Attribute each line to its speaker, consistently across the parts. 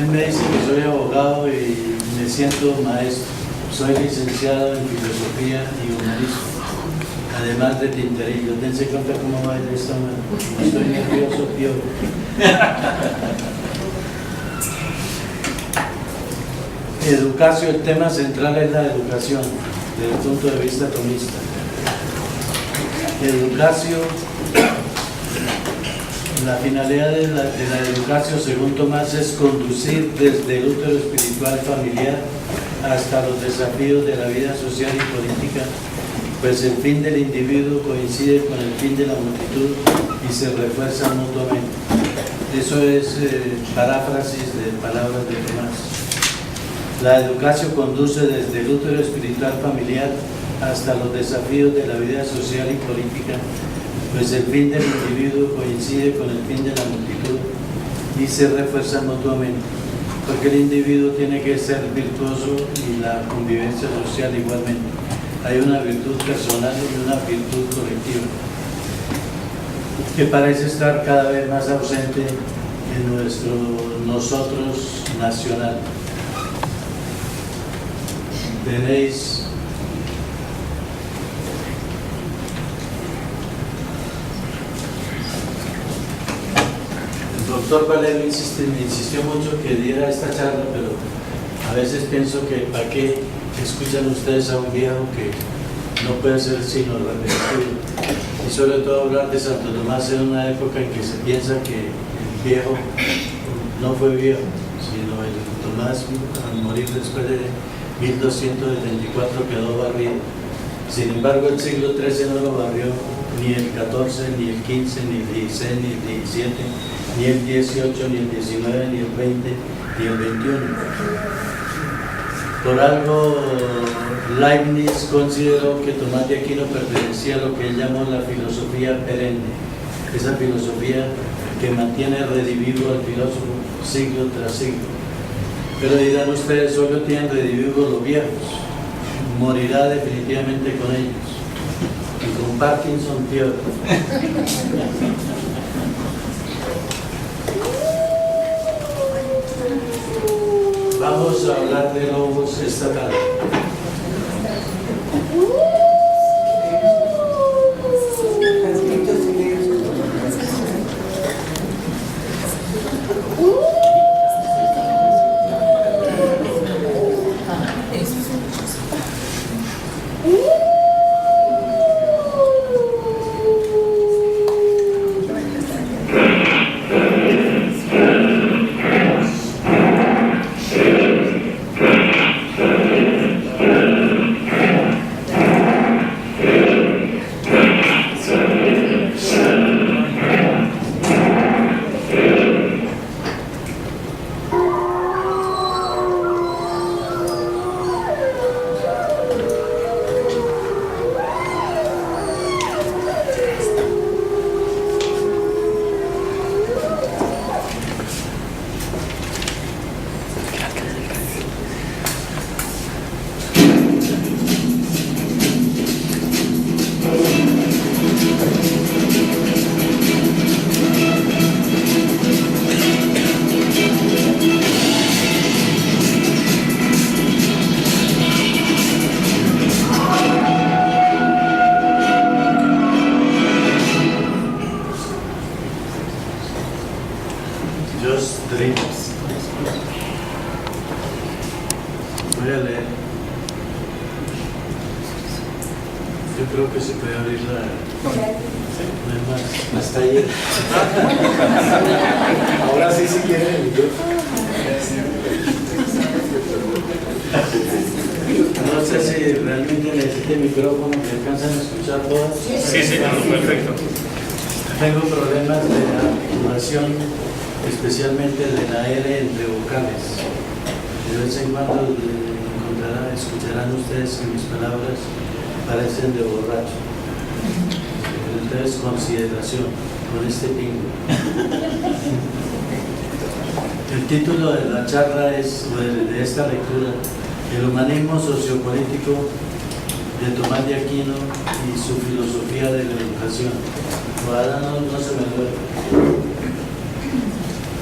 Speaker 1: Usted me dice que soy abogado y me siento maestro. Soy licenciado en filosofía y humanismo, además de tinterillo. Dense cuenta cómo va el estómago. Estoy nervioso, tío. Educación, el tema central es la educación, desde el punto de vista tomista. Educación, la finalidad de la educación, según Tomás, es conducir desde el útero espiritual familiar hasta los desafíos de la vida social y política, pues el fin del individuo coincide con el fin de la multitud y se refuerzan mutuamente. Eso es paráfrasis de palabras de Tomás. La educación conduce desde el útero espiritual familiar hasta los desafíos de la vida social y política, pues el fin del individuo coincide con el fin de la multitud y se refuerzan mutuamente, porque el individuo tiene que ser virtuoso y la convivencia social igualmente. Hay una virtud personal y una virtud colectiva, que parece estar cada vez más ausente en nuestro nosotros nacional. Tenéis el doctor Valero me insistió mucho que diera esta charla, pero a veces pienso que ¿para qué escuchan ustedes a un viejo que no puede ser sino repetitivo? Y sobre todo hablar de Santo Tomás en una época en que se piensa que el viejo no fue viejo, sino el Tomás al morir después de 1274 quedó barrido. Sin embargo, el siglo XIII no lo barrió ni el XIV, ni el XV, ni el XVI, ni el XVII, ni el XVIII, ni el XIX, ni el XX, ni el XXI. Por algo, Leibniz consideró que Tomás de Aquino pertenecía a lo que él llamó la filosofía perenne, esa filosofía que mantiene redivivo al filósofo siglo tras siglo. Pero dirán ustedes, solo tienen redivivos los viejos, morirá definitivamente con ellos. Y con Parkinson peor. Vamos a hablar de lobos esta tarde. Voy a leer. Yo creo que se puede abrir la... No es más, hasta ayer.
Speaker 2: Ahora sí, si quieren.
Speaker 1: No sé si realmente necesite micrófono, que alcanzan a escuchar todas.
Speaker 3: Sí, sí, perfecto.
Speaker 1: Tengo problemas de articulación, especialmente de la R entre vocales. De vez en cuando escucharán ustedes que mis palabras parecen de borracho. Entonces, consideración con este pingo. El título de la charla es, de esta lectura, el humanismo sociopolítico de Tomás de Aquino y su filosofía de la educación. Ahora no se me duele.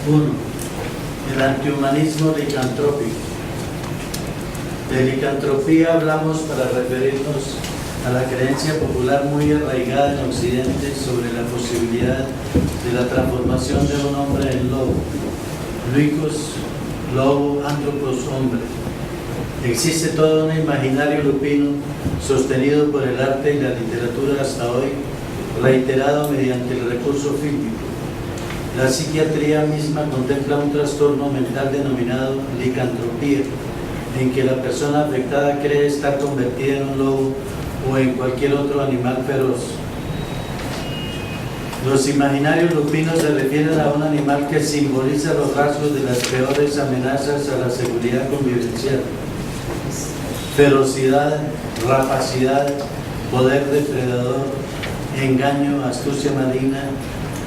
Speaker 1: 1. El antihumanismo licantrópico. De licantropía hablamos para referirnos a la creencia popular muy arraigada en Occidente sobre la posibilidad de la transformación de un hombre en lobo. Luicos, lobo, antropos, hombre. Existe todo un imaginario lupino sostenido por el arte y la literatura hasta hoy, reiterado mediante el recurso fílmico. La psiquiatría misma contempla un trastorno mental denominado licantropía, en que la persona afectada cree estar convertida en un lobo o en cualquier otro animal feroz. Los imaginarios lupinos se refieren a un animal que simboliza los rasgos de las peores amenazas a la seguridad convivencial: ferocidad, rapacidad, poder depredador, engaño, astucia maligna,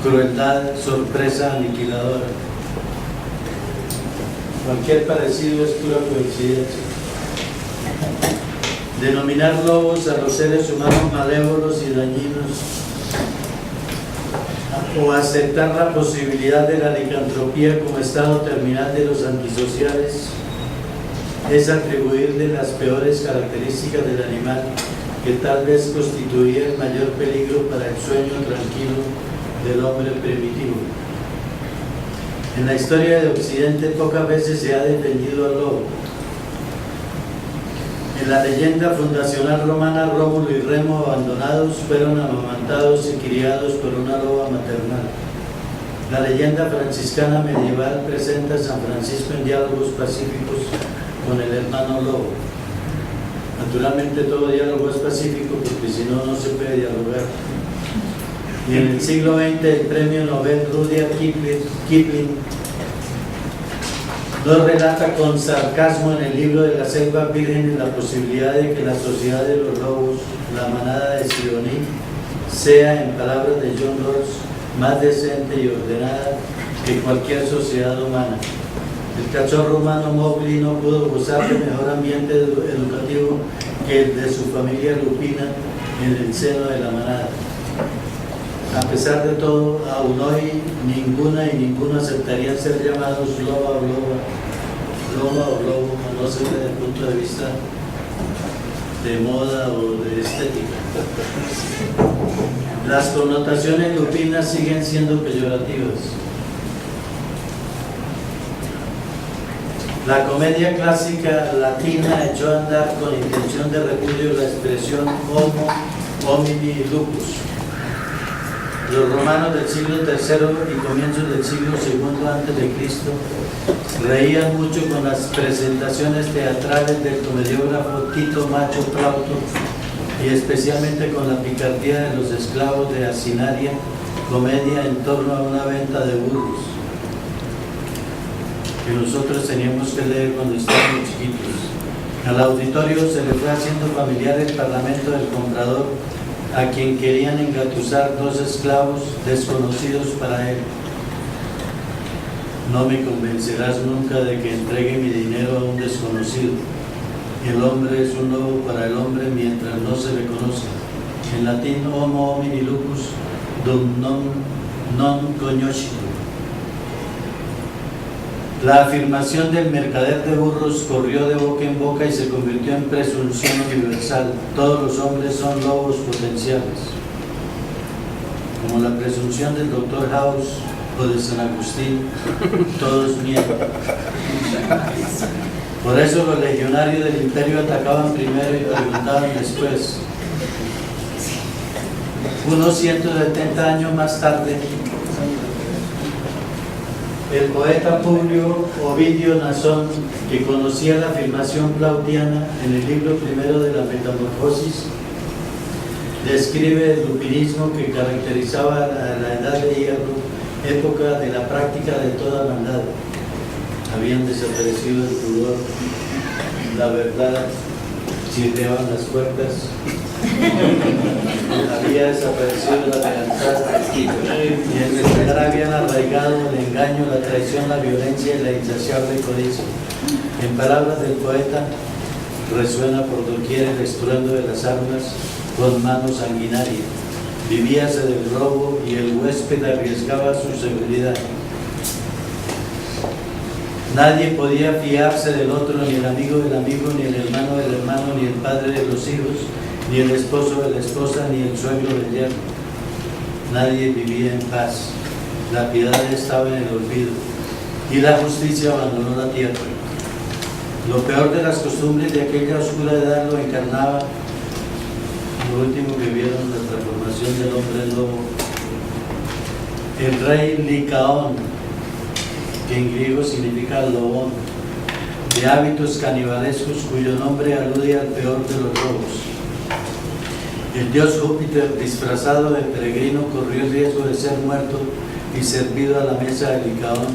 Speaker 1: crueldad, sorpresa aniquiladora. Cualquier parecido es pura coincidencia. Denominar lobos a los seres humanos malévolos y dañinos, o aceptar la posibilidad de la licantropía como estado terminal de los antisociales, es atribuirle las peores características del animal, que tal vez constituía el mayor peligro para el sueño tranquilo del hombre primitivo. En la historia de Occidente pocas veces se ha defendido al lobo. En la leyenda fundacional romana, Rómulo y Remo, abandonados, fueron amamantados y criados por una loba maternal. La leyenda franciscana medieval presenta a San Francisco en diálogos pacíficos con el hermano lobo. Naturalmente todo diálogo es pacífico, porque si no, no se puede dialogar. Y en el siglo XX el premio Nobel Rudyard Kipling nos relata con sarcasmo en el libro de la selva virgen la posibilidad de que la sociedad de los lobos, la manada de Sidoní, sea, en palabras de John Rawls, más decente y ordenada que cualquier sociedad humana. El cachorro humano Mowgli no pudo gozar de mejor ambiente educativo que el de su familia lupina en el seno de la manada. A pesar de todo, aún hoy ninguna y ninguno aceptarían ser llamados loba o loba, loba o lobo, no sé desde el punto de vista de moda o de estética. Las connotaciones lupinas siguen siendo peyorativas. La comedia clásica latina echó a andar con intención de repudio la expresión homo homini lupus. Los romanos del siglo III y comienzos del siglo II a.C. reían mucho con las presentaciones teatrales del comediógrafo Tito Macho Plauto, y especialmente con la picardía de los esclavos de Asinaria, comedia en torno a una venta de burros, que nosotros teníamos que leer cuando estábamos chiquitos. Al auditorio se le fue haciendo familiar el parlamento del comprador, a quien querían engatusar dos esclavos desconocidos para él. No me convencerás nunca de que entregue mi dinero a un desconocido. El hombre es un lobo para el hombre mientras no se le conozca. En latín, homo homini lupus dum non cognoscitur. La afirmación del mercader de burros corrió de boca en boca y se convirtió en presunción universal. Todos los hombres son lobos potenciales. Como la presunción del Dr. House o de San Agustín, todos mienten. Por eso los legionarios del imperio atacaban primero y preguntaban después. Unos 170 años más tarde, el poeta Publio Ovidio Nasón, que conocía la afirmación plautiana en el libro primero de la Metamorfosis, describe el lupinismo que caracterizaba a la Edad de Hierro, época de la práctica de toda maldad. Habían desaparecido el pudor, la verdad, chirriaban las puertas, había desaparecido la lealtad, y en el lugar habían arraigado el engaño, la traición, la violencia y la insaciable codicia. En palabras del poeta, resuena por doquier el estruendo de las armas con mano sanguinaria. Vivíase del robo y el huésped arriesgaba su seguridad. Nadie podía fiarse del otro, ni el amigo del amigo, ni el hermano del hermano, ni el padre de los hijos, ni el esposo de la esposa, ni el suegro del yerno. Nadie vivía en paz. La piedad estaba en el olvido y la justicia abandonó la tierra. Lo peor de las costumbres de aquella oscura edad lo encarnaba lo último que vieron, la transformación del hombre en lobo. El rey Licaón, que en griego significa lobón, de hábitos canibalescos, cuyo nombre alude al peor de los lobos. El dios Júpiter, disfrazado de peregrino, corrió el riesgo de ser muerto y servido a la mesa de Licaón,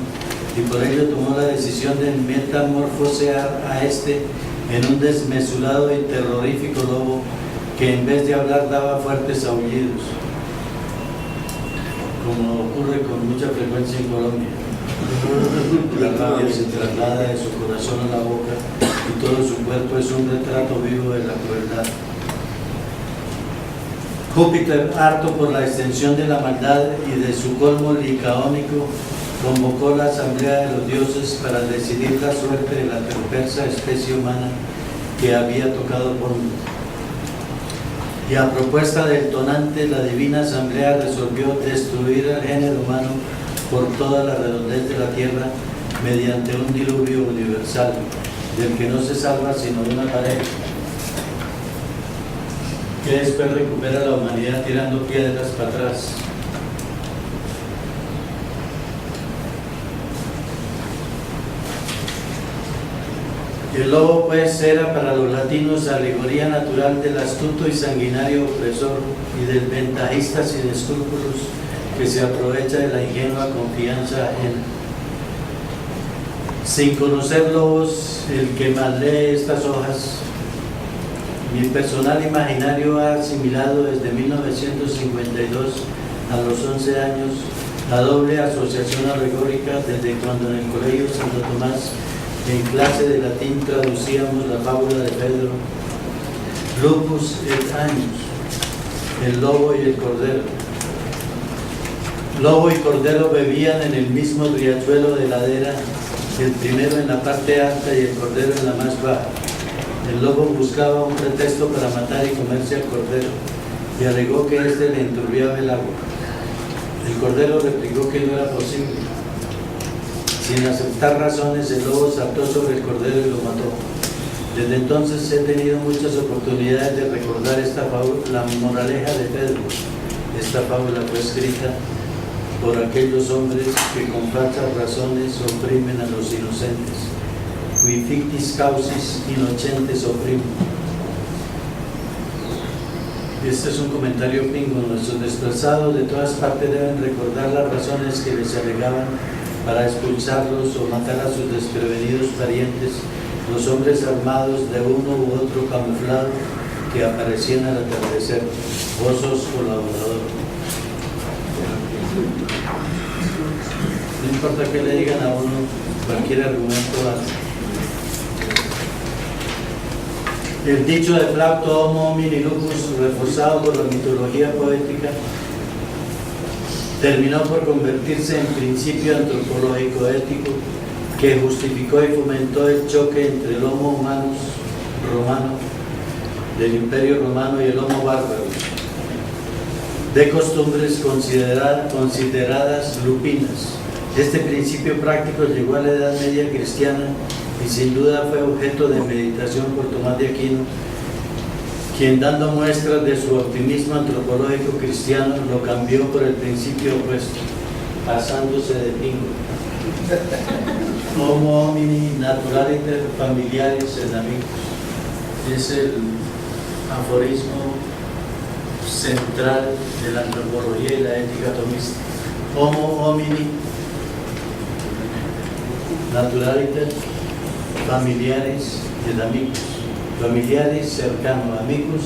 Speaker 1: y por ello tomó la decisión de metamorfosear a este en un desmesurado y terrorífico lobo que en vez de hablar daba fuertes aullidos, como ocurre con mucha frecuencia en Colombia. La rabia se traslada de su corazón a la boca y todo su cuerpo es un retrato vivo de la crueldad. Júpiter, harto por la extensión de la maldad y de su colmo licaónico, convocó la asamblea de los dioses para decidir la suerte de la perversa especie humana que había tocado fondo. Y a propuesta del tonante, la divina asamblea resolvió destruir al género humano por toda la redondez de la tierra mediante un diluvio universal, del que no se salva sino una pareja, que después recupera la humanidad tirando piedras para atrás. El lobo, pues, era para los latinos alegoría natural del astuto y sanguinario opresor y del ventajista sin escrúpulos que se aprovecha de la ingenua confianza ajena. Sin conocer lobos, el que más lee estas hojas, mi personal imaginario ha asimilado desde 1952 a los 11 años la doble asociación alegórica desde cuando en el Colegio Santo Tomás en clase de latín traducíamos la fábula de Pedro, Lupus et Agnus, el lobo y el cordero. Lobo y cordero bebían en el mismo riachuelo de ladera, el primero en la parte alta y el cordero en la más baja. El lobo buscaba un pretexto para matar y comerse al cordero y alegó que éste le enturbiaba el agua. El cordero replicó que no era posible. Sin aceptar razones, el lobo saltó sobre el cordero y lo mató. Desde entonces he tenido muchas oportunidades de recordar esta fábula, la moraleja de Pedro. Esta fábula fue escrita por aquellos hombres que con falsas razones oprimen a los inocentes. Qui fictis causis innocentes opprimo. Este es un comentario pingo. Nuestros desplazados de todas partes deben recordar las razones que les alegaban para expulsarlos o matar a sus desprevenidos parientes, los hombres armados de uno u otro camuflado que aparecían al atardecer. Vos sos colaborador. No importa que le digan a uno, cualquier argumento vale. El dicho de Plauto, homo homini lupus, reforzado por la mitología poética, terminó por convertirse en principio antropológico ético que justificó y fomentó el choque entre el homo humanus romano del Imperio Romano y el homo bárbaro, de costumbres consideradas lupinas. Este principio práctico llegó a la Edad Media cristiana y sin duda fue objeto de meditación por Tomás de Aquino, quien dando muestras de su optimismo antropológico cristiano lo cambió por el principio opuesto, pasándose de pingo. Homo homini naturaliter familiaris et amicus. Es el aforismo central de la antropología y la ética tomista. Homo homini naturaliter familiaris et amicus. Familiares cercanos, amigos,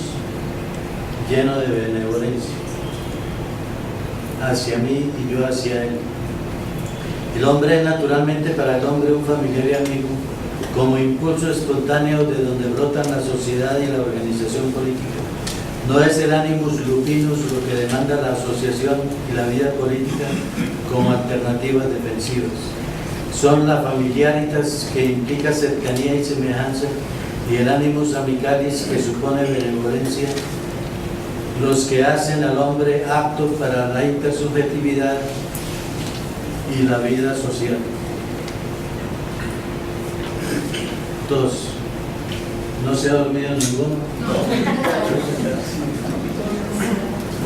Speaker 1: lleno de benevolencia hacia mí y yo hacia él. El hombre es naturalmente para el hombre un familiar y amigo, como impulso espontáneo de donde brotan la sociedad y la organización política. No es el animus lupinus lo que demanda la asociación y la vida política como alternativas defensivas. son la familiaritas, que implica cercanía y semejanza, y el animus amicalis, que supone benevolencia, los que hacen al hombre apto para la intersubjetividad y la vida social. 2. ¿No se ha dormido ninguno?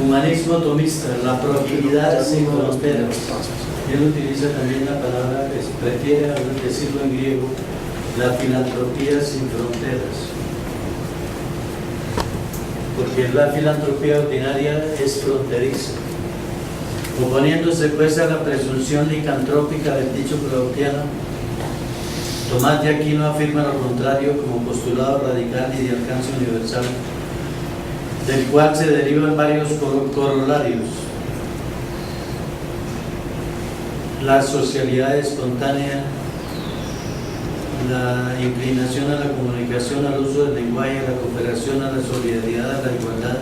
Speaker 1: Humanismo tomista, la proactividad sin fronteras. Él utiliza también la palabra, prefiere decirlo en griego, la filantropía sin fronteras. Porque la filantropía ordinaria es fronteriza. Oponiéndose pues a la presunción licantrópica del dicho provinciano, Tomás de Aquino afirma lo contrario como postulado radical y de alcance universal, del cual se derivan varios corolarios. La socialidad espontánea, la inclinación a la comunicación, al uso del lenguaje, a la cooperación, a la solidaridad, a la igualdad,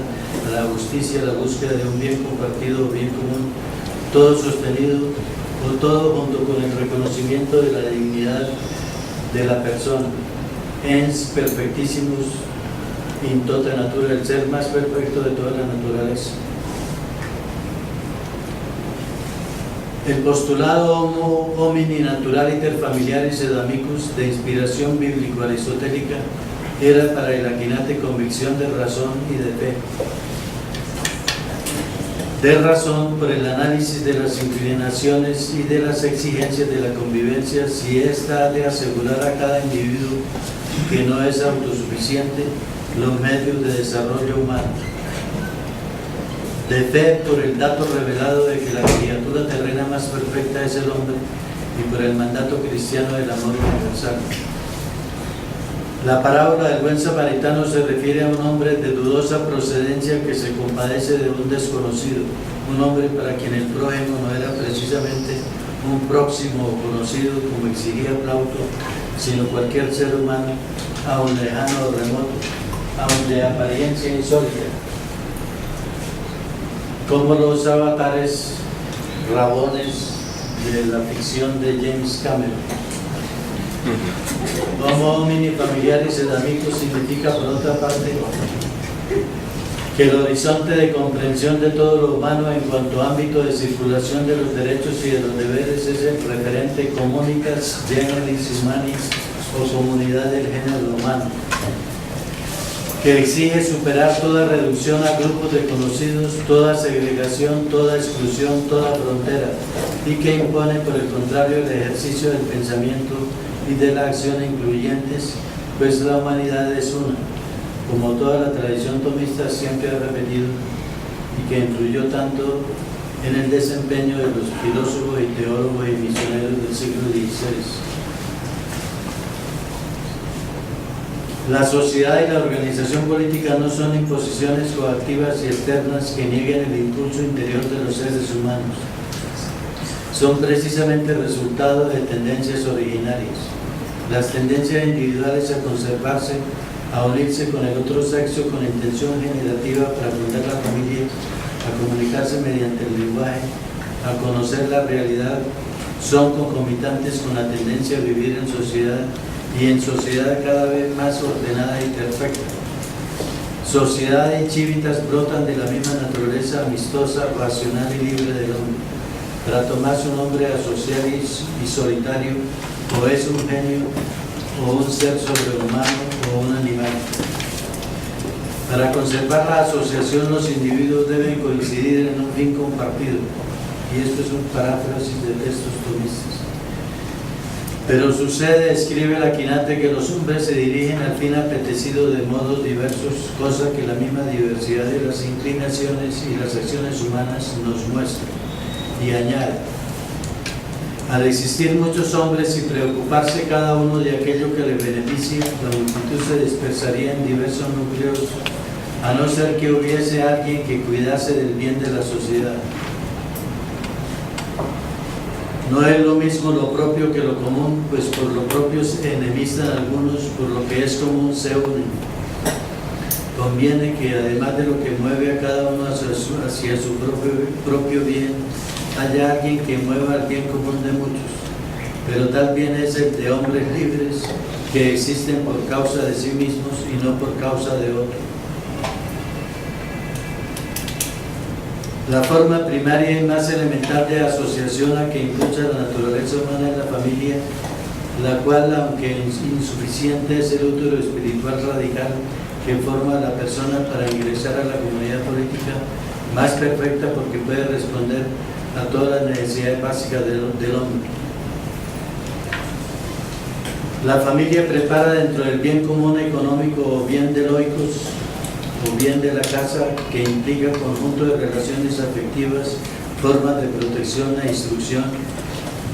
Speaker 1: a la justicia, a la búsqueda de un bien compartido o bien común, todo sostenido o todo junto con el reconocimiento de la dignidad de la persona, ens perfectissimus in tota natura, el ser más perfecto de toda la naturaleza. El postulado homo homini naturaliter familiaris et amicus, de inspiración bíblico-aristotélica, era para el Aquinate convicción de razón y de fe. De razón por el análisis de las inclinaciones y de las exigencias de la convivencia, si ésta ha de asegurar a cada individuo que no es autosuficiente los medios de desarrollo humano. De fe por el dato revelado de que la criatura terrena más perfecta es el hombre y por el mandato cristiano del amor universal. La parábola del buen samaritano se refiere a un hombre de dudosa procedencia que se compadece de un desconocido, un hombre para quien el prójimo no era precisamente un próximo o conocido como exigía Plauto, sino cualquier ser humano, aun lejano o remoto, aun de apariencia insólita, como los avatares rabones de la ficción de James Cameron. Homo homini familiaris et amicus significa, por otra parte, que el horizonte de comprensión de todo lo humano en cuanto a ámbito de circulación de los derechos y de los deberes es el referente comunicas generis humanis o comunidad del género humano, que exige superar toda reducción a grupos de conocidos, toda segregación, toda exclusión, toda frontera, y que impone, por el contrario, el ejercicio del pensamiento y de la acción incluyentes, pues la humanidad es una, como toda la tradición tomista siempre ha repetido, y que influyó tanto en el desempeño de los filósofos y teólogos y misioneros del siglo XVI. La sociedad y la organización política no son imposiciones coactivas y externas que nieguen el impulso interior de los seres humanos. Son precisamente resultado de tendencias originarias. Las tendencias individuales a conservarse, a unirse con el otro sexo con intención generativa para fundar la familia, a comunicarse mediante el lenguaje, a conocer la realidad, son concomitantes con la tendencia a vivir en sociedad y en sociedad cada vez más ordenada y perfecta. Sociedad y civitas brotan de la misma naturaleza amistosa, racional y libre del hombre. Para tomarse un hombre asocial y solitario, o es un genio, o un ser sobrehumano, o un animal. Para conservar la asociación, los individuos deben coincidir en un fin compartido, y esto es un paráfrasis de textos tomistas. Pero sucede, escribe el Aquinate, que los hombres se dirigen al fin apetecido de modos diversos, cosa que la misma diversidad de las inclinaciones y las acciones humanas nos muestra. Y añade: al existir muchos hombres y preocuparse cada uno de aquello que le beneficie, la multitud se dispersaría en diversos núcleos, a no ser que hubiese alguien que cuidase del bien de la sociedad. No es lo mismo lo propio que lo común, pues por lo propio se enemistan algunos, por lo que es común se unen. Conviene que además de lo que mueve a cada uno hacia su propio bien, haya alguien que mueva el bien común de muchos. pero tal bien es el de hombres libres que existen por causa de sí mismos y no por causa de otros. La forma primaria y más elemental de asociación a que impulsa la naturaleza humana es la familia, la cual, aunque insuficiente, es el útero espiritual radical que forma a la persona para ingresar a la comunidad política, más perfecta porque puede responder a todas las necesidades básicas del hombre. La familia prepara dentro del bien común económico o bien de loicos o bien de la casa, que implica conjunto de relaciones afectivas, formas de protección e instrucción,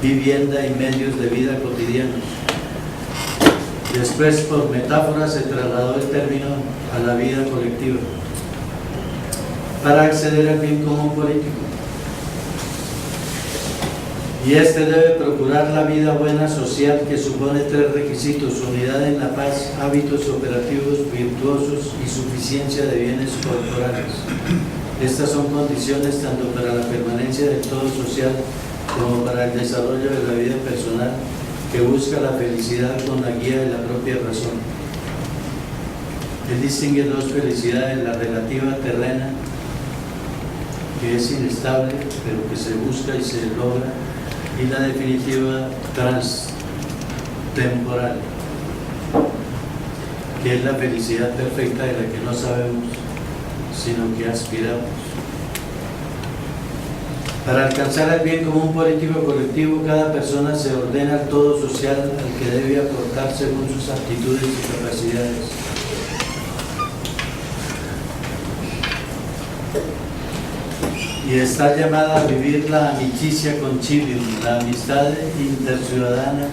Speaker 1: vivienda y medios de vida cotidianos. Después, por metáfora, se trasladó el término a la vida colectiva para acceder al bien común político. Y este debe procurar la vida buena social, que supone 3 requisitos: unidad en la paz, hábitos operativos virtuosos y suficiencia de bienes corporales. Estas son condiciones tanto para la permanencia del todo social como para el desarrollo de la vida personal, que busca la felicidad con la guía de la propia razón. Él distingue 2 felicidades: la relativa terrena, que es inestable, pero que se busca y se logra, y la definitiva transtemporal, que es la felicidad perfecta de la que no sabemos, sino que aspiramos. Para alcanzar el bien común político colectivo, cada persona se ordena al todo social al que debe aportar según sus aptitudes y capacidades. Y está llamada a vivir la amicitia concilium, la amistad interciudadana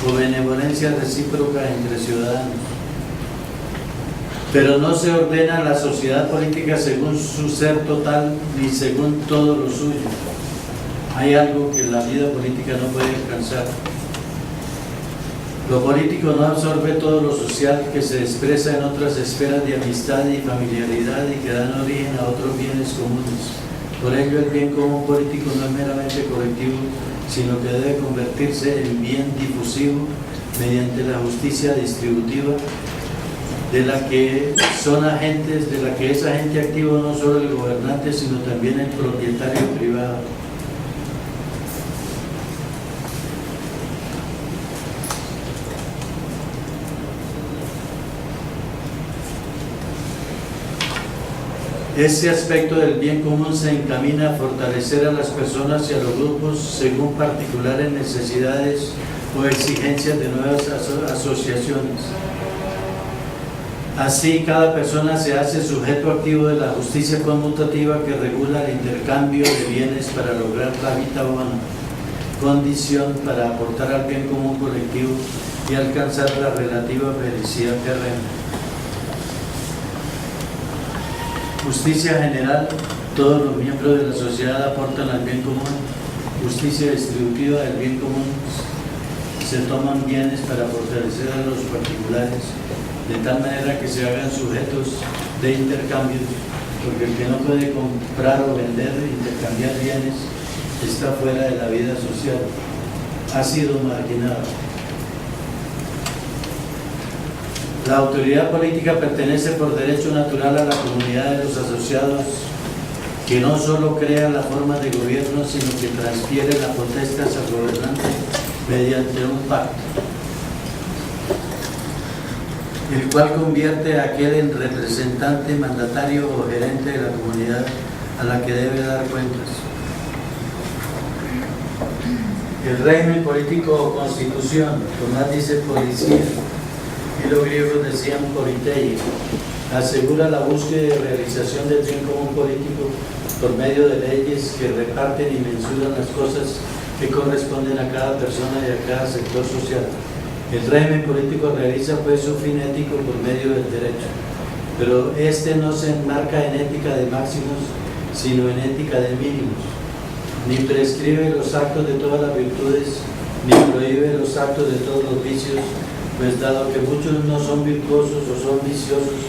Speaker 1: o benevolencia recíproca entre ciudadanos. Pero no se ordena la sociedad política según su ser total ni según todo lo suyo. Hay algo que la vida política no puede alcanzar. Lo político no absorbe todo lo social que se expresa en otras esferas de amistad y familiaridad y que dan origen a otros bienes comunes. Por ello, el bien común político no es meramente colectivo, sino que debe convertirse en bien difusivo mediante la justicia distributiva, de la que son agentes, de la que es agente activo no solo el gobernante, sino también el propietario privado. Este aspecto del bien común se encamina a fortalecer a las personas y a los grupos según particulares necesidades o exigencias de nuevas asociaciones. Así, cada persona se hace sujeto activo de la justicia conmutativa que regula el intercambio de bienes para lograr la vita bona, condición para aportar al bien común colectivo y alcanzar la relativa felicidad terrena. Justicia general: todos los miembros de la sociedad aportan al bien común. Justicia distributiva: del bien común se toman bienes para fortalecer a los particulares, de tal manera que se hagan sujetos de intercambios, porque el que no puede comprar o vender, intercambiar bienes, está fuera de la vida social, ha sido marginado. La autoridad política pertenece por derecho natural a la comunidad de los asociados, que no solo crea las formas de gobierno, sino que transfiere la potestad al gobernante mediante un pacto, el cual convierte a aquel en representante, mandatario o gerente de la comunidad a la que debe dar cuentas. El régimen político o constitución, Tomás dice policía, y los griegos decían politeia, asegura la búsqueda y realización del bien común político por medio de leyes que reparten y mensuran las cosas que corresponden a cada persona y a cada sector social. El régimen político realiza pues su fin ético por medio del derecho, pero este no se enmarca en ética de máximos, sino en ética de mínimos. Ni prescribe los actos de todas las virtudes, ni prohíbe los actos de todos los vicios, pues dado que muchos no son virtuosos o son viciosos,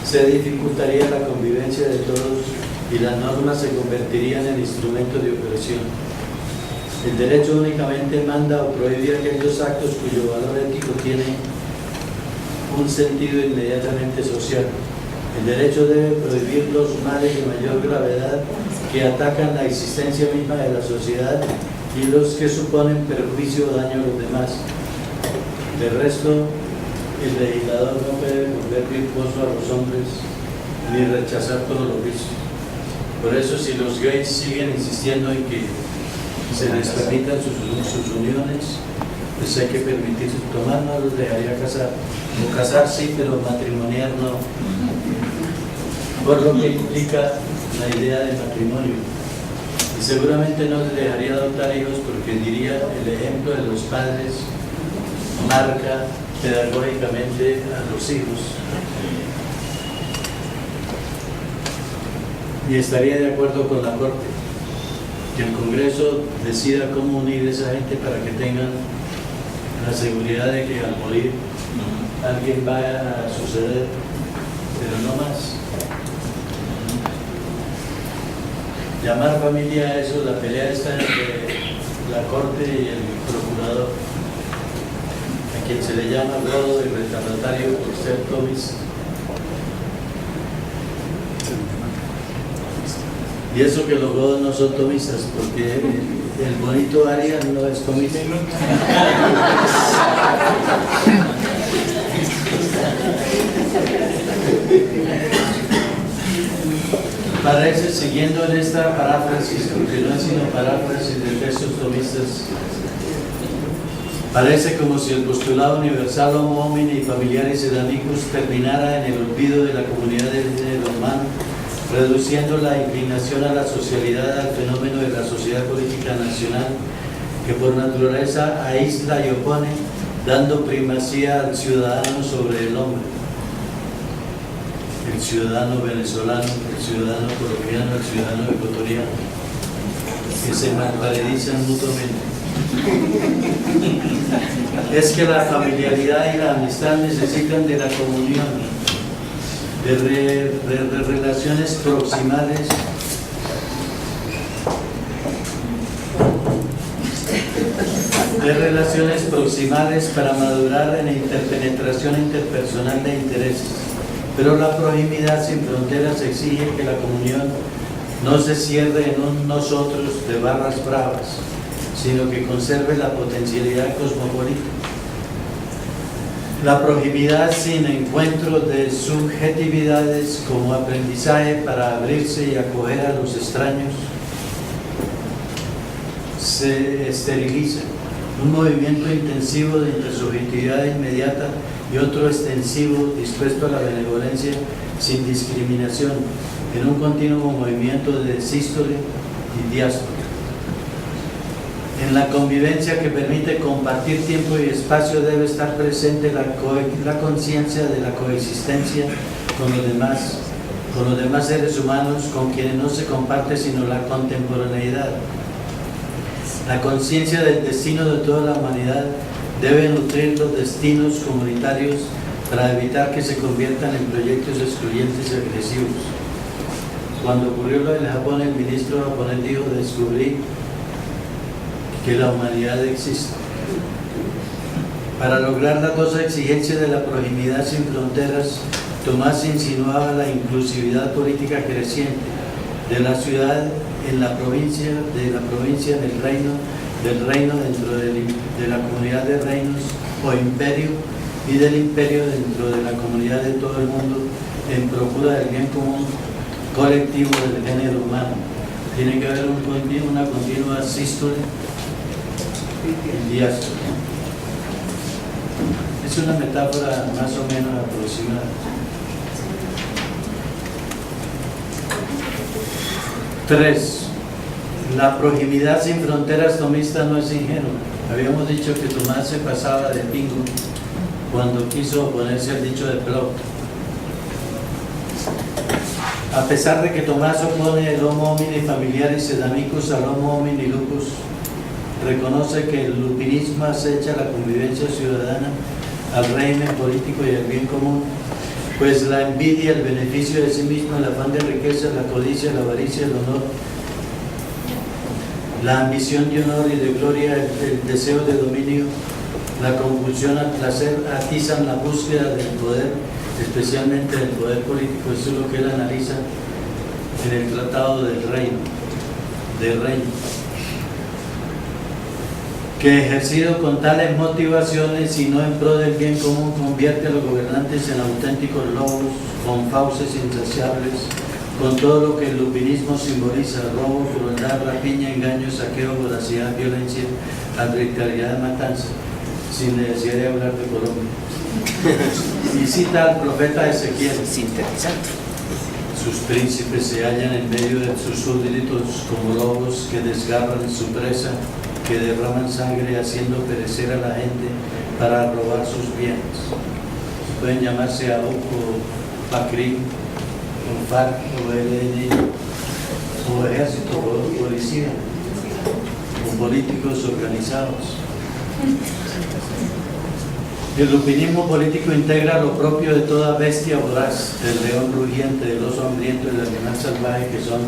Speaker 1: se dificultaría la convivencia de todos y las normas se convertirían en instrumentos de opresión. El derecho únicamente manda o prohíbe aquellos actos cuyo valor ético tiene un sentido inmediatamente social. El derecho debe prohibir los males de mayor gravedad que atacan la existencia misma de la sociedad y los que suponen perjuicio o daño a los demás. De resto, el legislador no puede volver virtuoso a los hombres ni rechazar todos los vicios. Por eso, si los gays siguen insistiendo en que se les permitan sus uniones, pues hay que permitir. Tomás no los dejaría casar, o casar sí, pero matrimoniar no, por lo que implica la idea de matrimonio. Y seguramente no les dejaría adoptar hijos porque diría el ejemplo de los padres marca pedagógicamente a los hijos. Y estaría de acuerdo con la Corte, que el Congreso decida cómo unir a esa gente para que tengan la seguridad de que al morir alguien vaya a suceder, pero no más. Llamar familia a eso, la pelea está entre la Corte y el procurador, a quien se le llama rodo y retardatario por ser tomista. Y eso que los godos no son tomistas, porque el bonito Arias no es tomista. Parece, siguiendo en esta paráfrasis, porque no es sino paráfrasis de textos tomistas, parece como si el postulado universal homo homini y familiares edanicus terminara en el olvido de la comunidad del género humano, reduciendo la inclinación a la socialidad al fenómeno de la sociedad política nacional, que por naturaleza aísla y opone, dando primacía al ciudadano sobre el hombre. El ciudadano venezolano, el ciudadano colombiano, el ciudadano ecuatoriano, que se malparedizan mutuamente. Es que la familiaridad y la amistad necesitan de la comunión, de relaciones proximales, para madurar en la interpenetración interpersonal de intereses. Pero la proximidad sin fronteras exige que la comunión no se cierre en un nosotros de barras bravas, sino que conserve la potencialidad cosmopolita. La proximidad sin encuentro de subjetividades como aprendizaje para abrirse y acoger a los extraños se esteriliza. Un movimiento intensivo de intersubjetividad inmediata y otro extensivo dispuesto a la benevolencia sin discriminación, en un continuo movimiento de sístole y diástole. En la convivencia que permite compartir tiempo y espacio debe estar presente la conciencia de la coexistencia con los demás seres humanos con quienes no se comparte sino la contemporaneidad. La conciencia del destino de toda la humanidad debe nutrir los destinos comunitarios para evitar que se conviertan en proyectos excluyentes y agresivos. Cuando ocurrió lo del Japón, el ministro japonés dijo: descubrí que la humanidad existe. Para lograr las dos exigencias de la proximidad sin fronteras, Tomás insinuaba la inclusividad política creciente de la ciudad en la provincia, de la provincia en el reino, del reino dentro de la comunidad de reinos o imperio, y del imperio dentro de la comunidad de todo el mundo, en procura del bien común colectivo del género humano. Tiene que haber una continua sístole y diástole. Es una metáfora más o menos aproximada. 3. La proximidad sin fronteras tomista no es ingenua. Habíamos dicho que Tomás se pasaba de pingo cuando quiso oponerse al dicho de Plaut. A pesar de que Tomás opone el homo homini familiaris sedamicus al homo homini lupus, reconoce que el lupinismo acecha la convivencia ciudadana, al régimen político y al bien común, pues la envidia, el beneficio de sí mismo, el afán de riqueza, la codicia, la avaricia, el honor, la ambición de honor y de gloria, el deseo de dominio, la convulsión al placer atizan la búsqueda del poder, especialmente del poder político. Eso es lo que él analiza en el Tratado del Reino, que ejercido con tales motivaciones y no en pro del bien común, convierte a los gobernantes en auténticos lobos, con fauces insaciables, con todo lo que el lupinismo simboliza: robo, crueldad, rapiña, engaño, saqueo, voracidad, violencia, arbitrariedad, matanza, sin necesidad de hablar de Colombia. Y cita al profeta Ezequiel:
Speaker 2: Sintetizando.
Speaker 1: sus príncipes se hallan en medio de sus súbditos como lobos que desgarran su presa, que derraman sangre haciendo perecer a la gente para robar sus bienes. Pueden llamarse AUC o PACRIM, o FARC, o ELN, o ejército, o policía, o políticos organizados. El lupinismo político integra lo propio de toda bestia voraz, del león rugiente, del oso hambriento y del animal salvaje, que son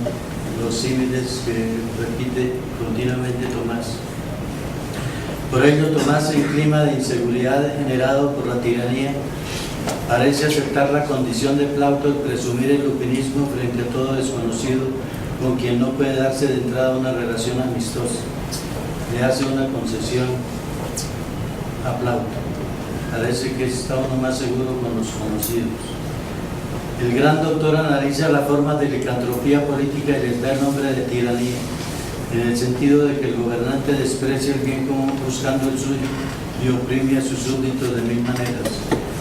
Speaker 1: los símiles que repite continuamente Tomás. Por ello, Tomás, en clima de inseguridad generado por la tiranía, parece aceptar la condición de Plauto al presumir el lupinismo frente a todo desconocido con quien no puede darse de entrada una relación amistosa. Le hace una concesión a Plauto. Parece que está uno más seguro con los conocidos. El gran doctor analiza la forma de licantropía política y les da el nombre de tiranía, en el sentido de que el gobernante desprecia el bien común buscando el suyo y oprime a sus súbditos de mil maneras.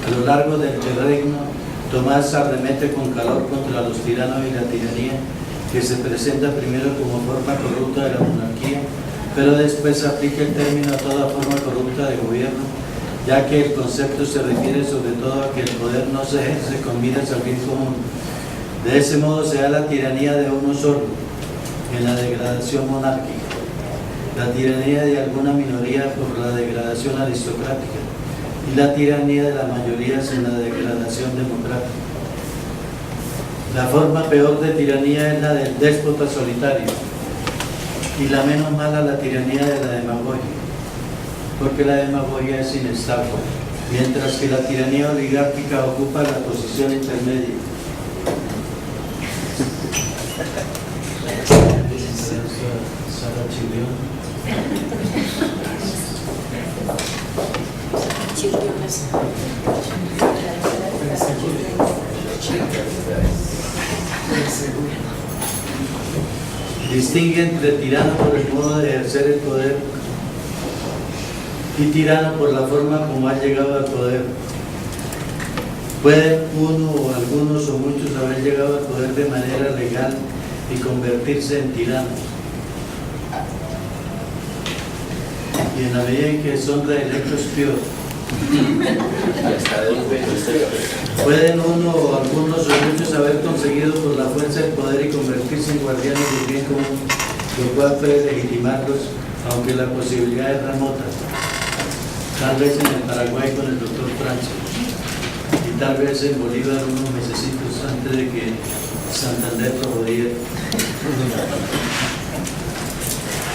Speaker 1: A lo largo del regno, Tomás arremete con calor contra los tiranos y la tiranía, que se presenta primero como forma corrupta de la monarquía, pero después aplica el término a toda forma corrupta de gobierno, ya que el concepto se refiere sobre todo a que el poder no se ejerce con miras al bien común. De ese modo se da la tiranía de uno solo, en la degradación monárquica, la tiranía de alguna minoría por la degradación aristocrática y la tiranía de la mayoría en la degradación democrática. La forma peor de tiranía es la del déspota solitario y la menos mala la tiranía de la demagogia, porque la demagogia es inestable, mientras que la tiranía oligárquica ocupa la posición intermedia. Distingue entre tirano por el modo de ejercer el poder y tirano por la forma como ha llegado al poder. Pueden uno o algunos o muchos haber llegado al poder de manera legal y convertirse en tiranos. Y en la medida en que son reelectos, peor. Pueden uno o algunos o muchos haber conseguido por la fuerza del poder y convertirse en guardianes del bien común, lo cual puede legitimarlos, aunque la posibilidad es remota. Tal vez en el Paraguay con el doctor Francia, y tal vez en Bolívar unos mesecitos antes de que Santander lo jodiera.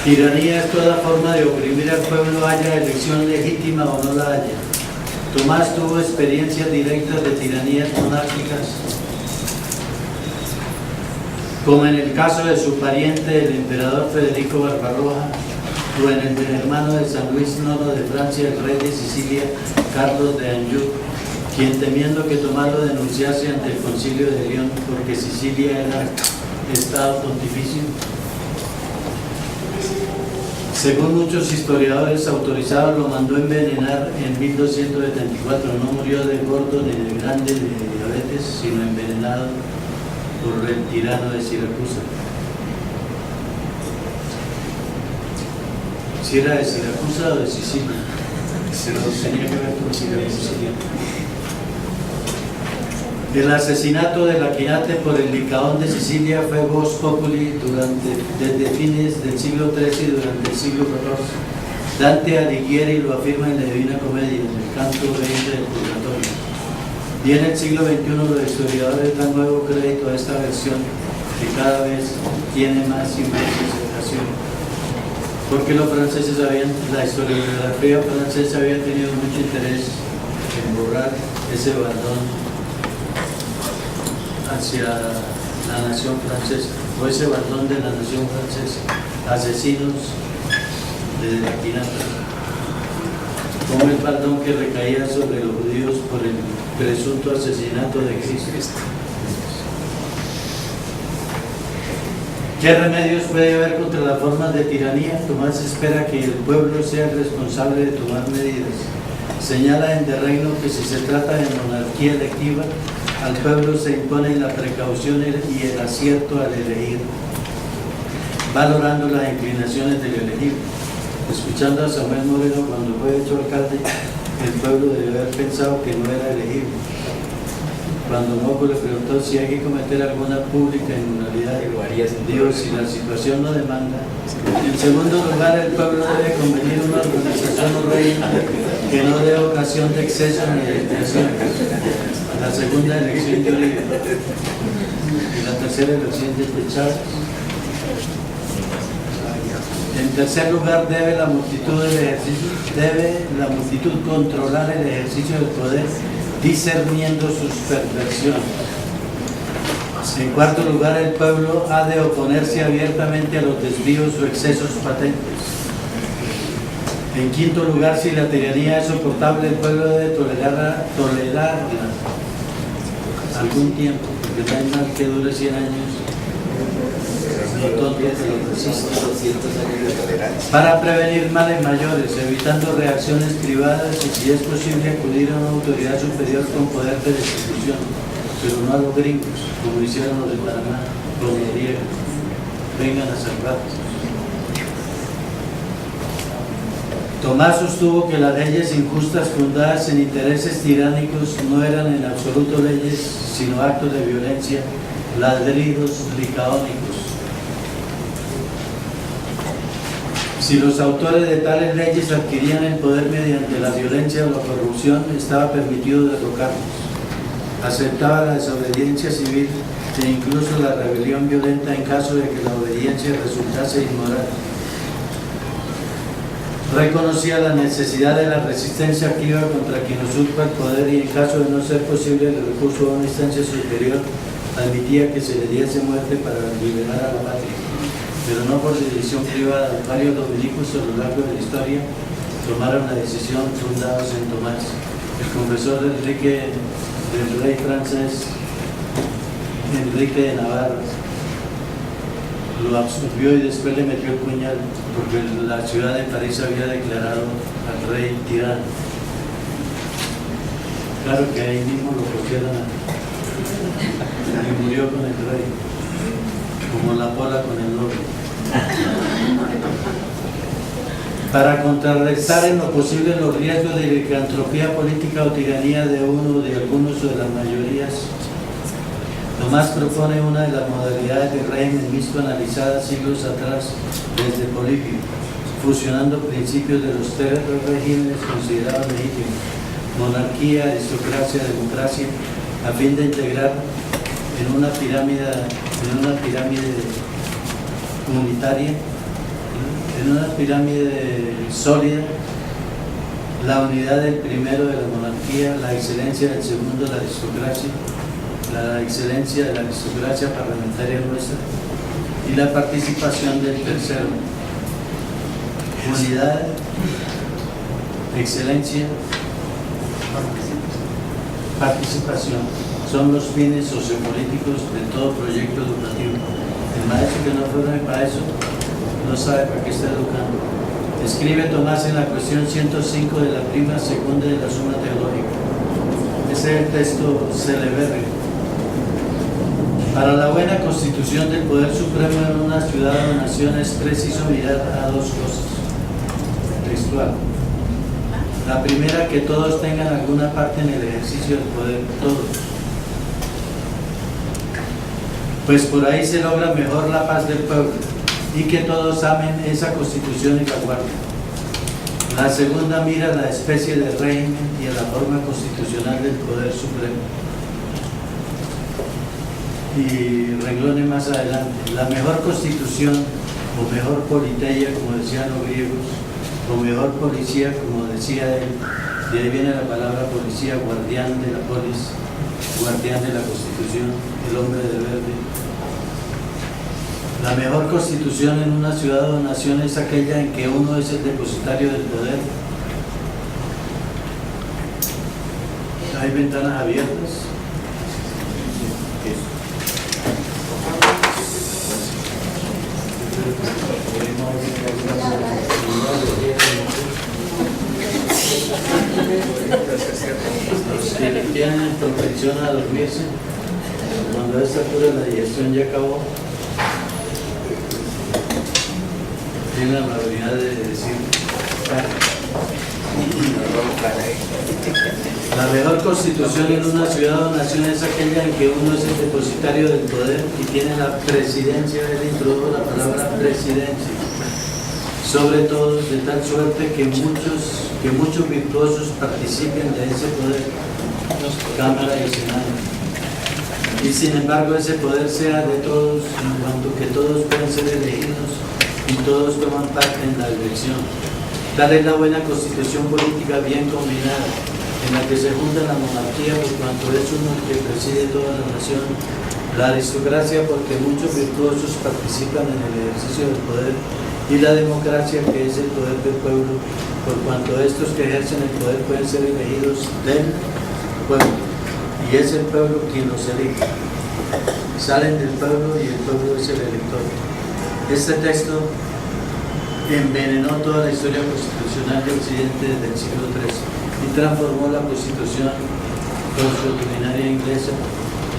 Speaker 1: Tiranía es toda forma de oprimir al pueblo, haya elección legítima o no la haya. Tomás tuvo experiencias directas de tiranías monárquicas, como en el caso de su pariente, el emperador Federico Barbarroja, o en el del hermano de San Luis IX de Francia, el rey de Sicilia, Carlos de Anjou, quien, temiendo que Tomás lo denunciase ante el concilio de León, porque Sicilia era estado pontificio, según muchos historiadores autorizados, lo mandó envenenar en 1274. No murió de gordo ni de grande ni de diabetes, sino envenenado por el tirano de Siracusa. Si era de Siracusa o de Sicilia, pero tenía que ver con Sicilia. El asesinato de Laquinate por el Licaón de Sicilia fue vox populi desde fines del siglo XIII y durante el siglo XIV. Dante Alighieri lo afirma en la Divina Comedia, en el canto 20 del Purgatorio. Y en el siglo XXI los historiadores dan nuevo crédito a esta versión, que cada vez tiene más y más aceptación. porque los franceses la historiografía francesa había tenido mucho interés en borrar ese baldón hacia la nación francesa, o ese baldón de la nación francesa, asesinos de la pirata, como el baldón que recaía sobre los judíos por el presunto asesinato de Cristo. ¿Qué remedios puede haber contra las formas de tiranía? Tomás espera que el pueblo sea el responsable de tomar medidas. Señala en De Reino que si se trata de monarquía electiva, al pueblo se impone la precaución y el acierto al elegir, valorando las inclinaciones del elegido. Escuchando a Samuel Moreno cuando fue hecho alcalde, el pueblo debió haber pensado que no era elegible. Cuando Moco le preguntó si hay que cometer alguna pública inmoralidad, dijo, si la situación lo demanda. En segundo lugar, el pueblo debe convenir una organización o régimen que no dé ocasión de exceso ni de extensión. La segunda elección de Uribe y la tercera elección de Chávez. En tercer lugar, debe la multitud controlar el ejercicio del poder, discerniendo sus perversiones. En cuarto lugar, el pueblo ha de oponerse abiertamente a los desvíos o excesos patentes. En quinto lugar, si la tiranía es soportable, el pueblo debe tolerarla algún tiempo, porque no hay mal que dure 100 años. Para prevenir males mayores, evitando reacciones privadas y si es posible acudir a una autoridad superior con poder de destitución, pero no a los gringos, como hicieron los de Panamá, los griegos. Vengan a salvarnos. Tomás sostuvo que las leyes injustas fundadas en intereses tiránicos no eran en absoluto leyes, sino actos de violencia, ladridos licaónicos. Si los autores de tales leyes adquirían el poder mediante la violencia o la corrupción, estaba permitido derrocarlos. Aceptaba la desobediencia civil e incluso la rebelión violenta en caso de que la obediencia resultase inmoral. Reconocía la necesidad de la resistencia activa contra quien usurpa el poder y en caso de no ser posible el recurso a una instancia superior, admitía que se le diese muerte para liberar a la patria, pero no por decisión privada. Varios dominicos a lo largo de la historia tomaron la decisión fundados en Tomás. El confesor del rey francés, Enrique de Navarra, lo absorbió y después le metió el puñal porque la ciudad de París había declarado al rey tirano. Claro que ahí mismo lo cogieron y murió con el rey, como la pola con el lobo. Para contrarrestar en lo posible los riesgos de licantropía política o tiranía de uno, de algunos o de las mayorías, Tomás propone una de las modalidades de régimen mixto analizadas siglos atrás desde Polibio, fusionando principios de los tres regímenes considerados legítimos: monarquía, aristocracia, democracia, a fin de integrar en una pirámide unitaria, en una pirámide sólida, la unidad del primero de la monarquía, la excelencia del segundo de la aristocracia, la excelencia de la aristocracia parlamentaria nuestra y la participación del tercero. Unidad, excelencia, participación son los fines sociopolíticos de todo proyecto educativo. El maestro que no forme para eso no sabe para qué está educando. Escribe Tomás en la cuestión 105 de la prima segunda de la suma teológica. Ese es el texto celeberrimo. Para la buena constitución del poder supremo en una ciudad o nación es preciso mirar a dos cosas. Textual. La primera, que todos tengan alguna parte en el ejercicio del poder, todos. Pues por ahí se logra mejor la paz del pueblo y que todos amen esa constitución y la guarden. La segunda mira a la especie de régimen y a la forma constitucional del poder supremo. Y renglones más adelante, la mejor constitución o mejor politeia, como decían los griegos, o mejor policía, como decía él. De ahí viene la palabra policía, guardián de la polis, guardián de la Constitución, el hombre de verde. La mejor constitución en una ciudad o nación es aquella en que uno es el depositario del poder. Hay ventanas abiertas. Los que tienen propensión a dormirse, cuando a esta altura la digestión ya acabó, tienen la amabilidad de decir: la mejor constitución en una ciudad o nación es aquella en que uno es el depositario del poder y tiene la presidencia. Él introdujo la palabra presidencia sobre todo, de tal suerte que muchos virtuosos participen de ese poder, Cámara y Senado. Y sin embargo ese poder sea de todos, en cuanto que todos pueden ser elegidos y todos toman parte en la elección. Tal es la buena constitución política bien combinada, en la que se junta la monarquía por cuanto es uno el que preside toda la nación, la aristocracia porque muchos virtuosos participan en el ejercicio del poder, y la democracia, que es el poder del pueblo, por cuanto estos que ejercen el poder pueden ser elegidos del pueblo, y es el pueblo quien los elige. Salen del pueblo y el pueblo es el elector. Este texto envenenó toda la historia constitucional de Occidente desde el siglo XIII y transformó la constitución constitucionaria inglesa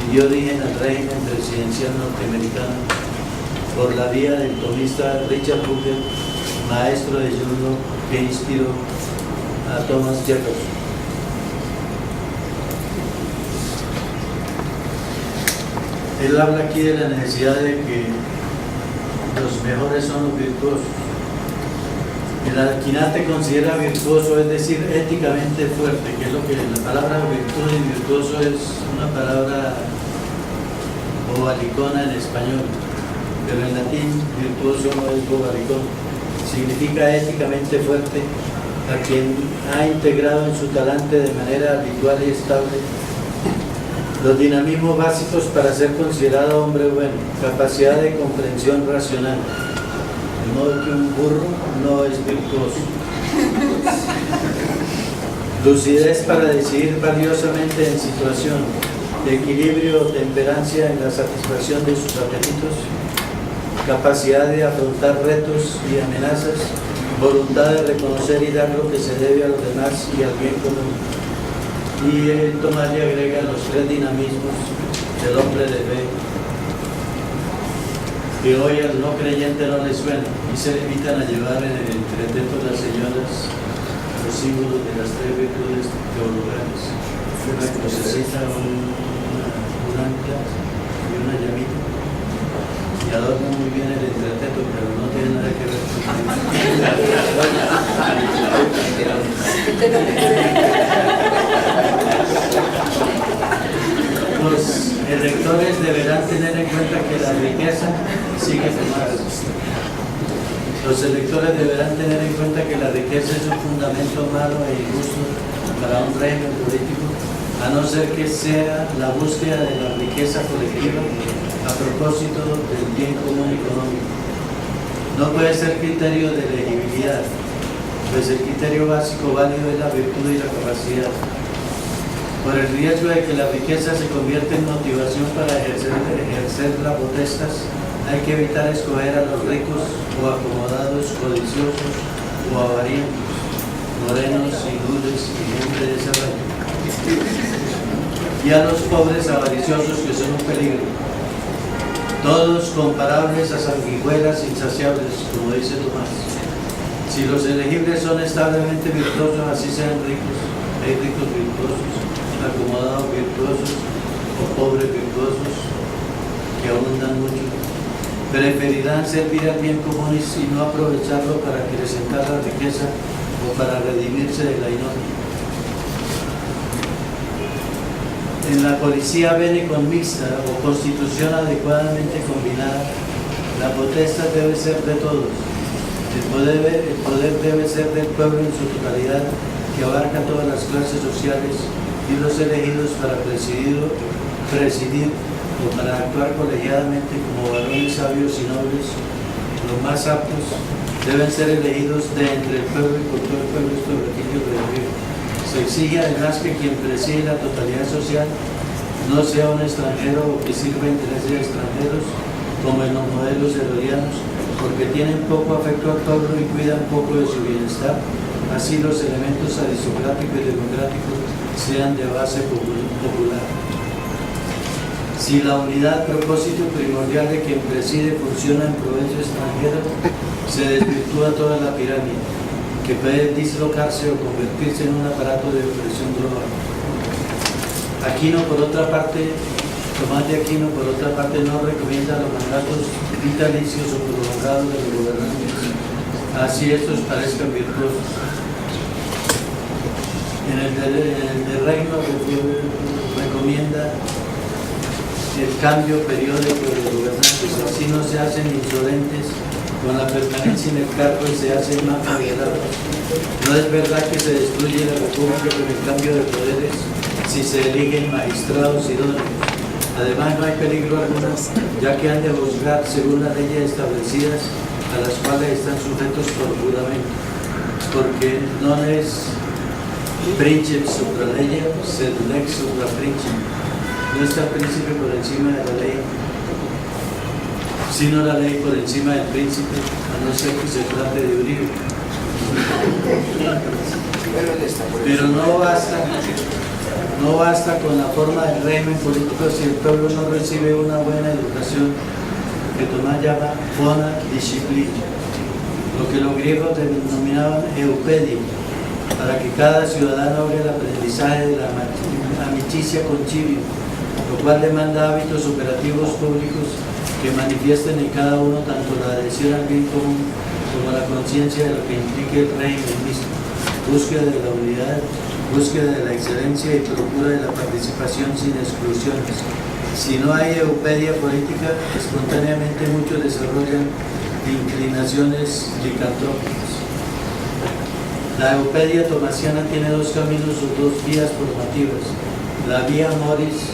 Speaker 1: y dio origen al régimen presidencial norteamericano por la vía del tomista Richard Hooker, maestro de John Locke, que inspiró a Thomas Jefferson. Él habla aquí de la necesidad de que los mejores son los virtuosos. El Alquinate considera virtuoso, es decir, éticamente fuerte, que es lo que la palabra virtud y virtuoso es una palabra bobalicona en español, pero en latín virtuoso no es bobalicón, significa éticamente fuerte, a quien ha integrado en su talante de manera habitual y estable los dinamismos básicos para ser considerado hombre bueno, capacidad de comprensión racional, de modo que un burro no es virtuoso, lucidez para decidir valiosamente en situación, equilibrio o temperancia en la satisfacción de sus apetitos, capacidad de afrontar retos y amenazas, voluntad de reconocer y dar lo que se debe a los demás y al bien común. Y Tomás le agrega los tres dinamismos del hombre de fe, que hoy al no creyente no les suena y se limitan a llevar en el entreteto de las señoras los símbolos de las tres virtudes teologales. Necesita un ancla y una llamita y adorna muy bien el entreteto, pero no tiene nada que ver con los electores deberán tener en cuenta que la riqueza sigue tomando. Los electores deberán tener en cuenta que la riqueza es un fundamento malo e injusto para un régimen político, a no ser que sea la búsqueda de la riqueza colectiva a propósito del bien común económico. No puede ser criterio de elegibilidad, pues el criterio básico válido es la virtud y la capacidad. Por el riesgo de que la riqueza se convierta en motivación para ejercer las potestas, hay que evitar escoger a los ricos o acomodados, codiciosos o avarientos, morenos, hindúes y gente de ese rayo, y a los pobres avariciosos, que son un peligro, todos comparables a sanguijuelas insaciables, como dice Tomás. Si los elegibles son establemente virtuosos, así sean ricos, hay ricos virtuosos, acomodados virtuosos o pobres virtuosos que abundan mucho, preferirán servir al bien común y no aprovecharlo para acrecentar la riqueza o para redimirse de la ironía. En la policía bene con mixta o constitución adecuadamente combinada, La potestad debe ser de todos. El poder debe ser del pueblo en su totalidad, que abarca todas las clases sociales, y los elegidos para presidir o para actuar colegiadamente como varones sabios y nobles, los más aptos, deben ser elegidos de entre el pueblo y por todo el pueblo. Esto es lo que yo digo. Se exige además que quien preside la totalidad social no sea un extranjero o que sirva intereses extranjeros, como en los modelos herodianos, porque tienen poco afecto al pueblo y cuidan poco de su bienestar. Así los elementos aristocráticos y democráticos sean de base popular. Si la unidad, propósito primordial de quien preside funciona en provecho extranjero, se desvirtúa toda la pirámide, que puede dislocarse o convertirse en un aparato de opresión global. Aquino, por otra parte, Tomás de Aquino, por otra parte, no recomienda los mandatos vitalicios o prolongados de los gobernantes, así estos parezcan virtuosos. En el de reino recomienda el cambio periódico de los gobernantes, así no se hacen insolentes con la permanencia en el cargo y se hacen más moderados. No es verdad que se destruye la república con el cambio de poderes si se eligen magistrados idóneos. Además, no hay peligro alguno, ya que han de juzgar según las leyes establecidas a las cuales están sujetos por juramento, porque no es princeps supra legem, sed lex supra principem. No está el príncipe por encima de la ley, sino la ley por encima del príncipe, a no ser que se trate de Uribe. Pero no basta con la forma del régimen político si el pueblo no recibe una buena educación, que Tomás llama bona disciplina, lo que los griegos denominaban eupedia, para que cada ciudadano logre el aprendizaje de la amicitia concilio, lo cual demanda hábitos operativos públicos que manifiesten en cada uno tanto la adhesión al bien común como la conciencia de lo que implica el régimen mismo, búsqueda de la unidad, búsqueda de la excelencia y procura de la participación sin exclusiones. Si no hay eupedia política, espontáneamente muchos desarrollan inclinaciones licantrópicas. La eupedia tomasiana tiene dos caminos o dos vías formativas. La vía moris,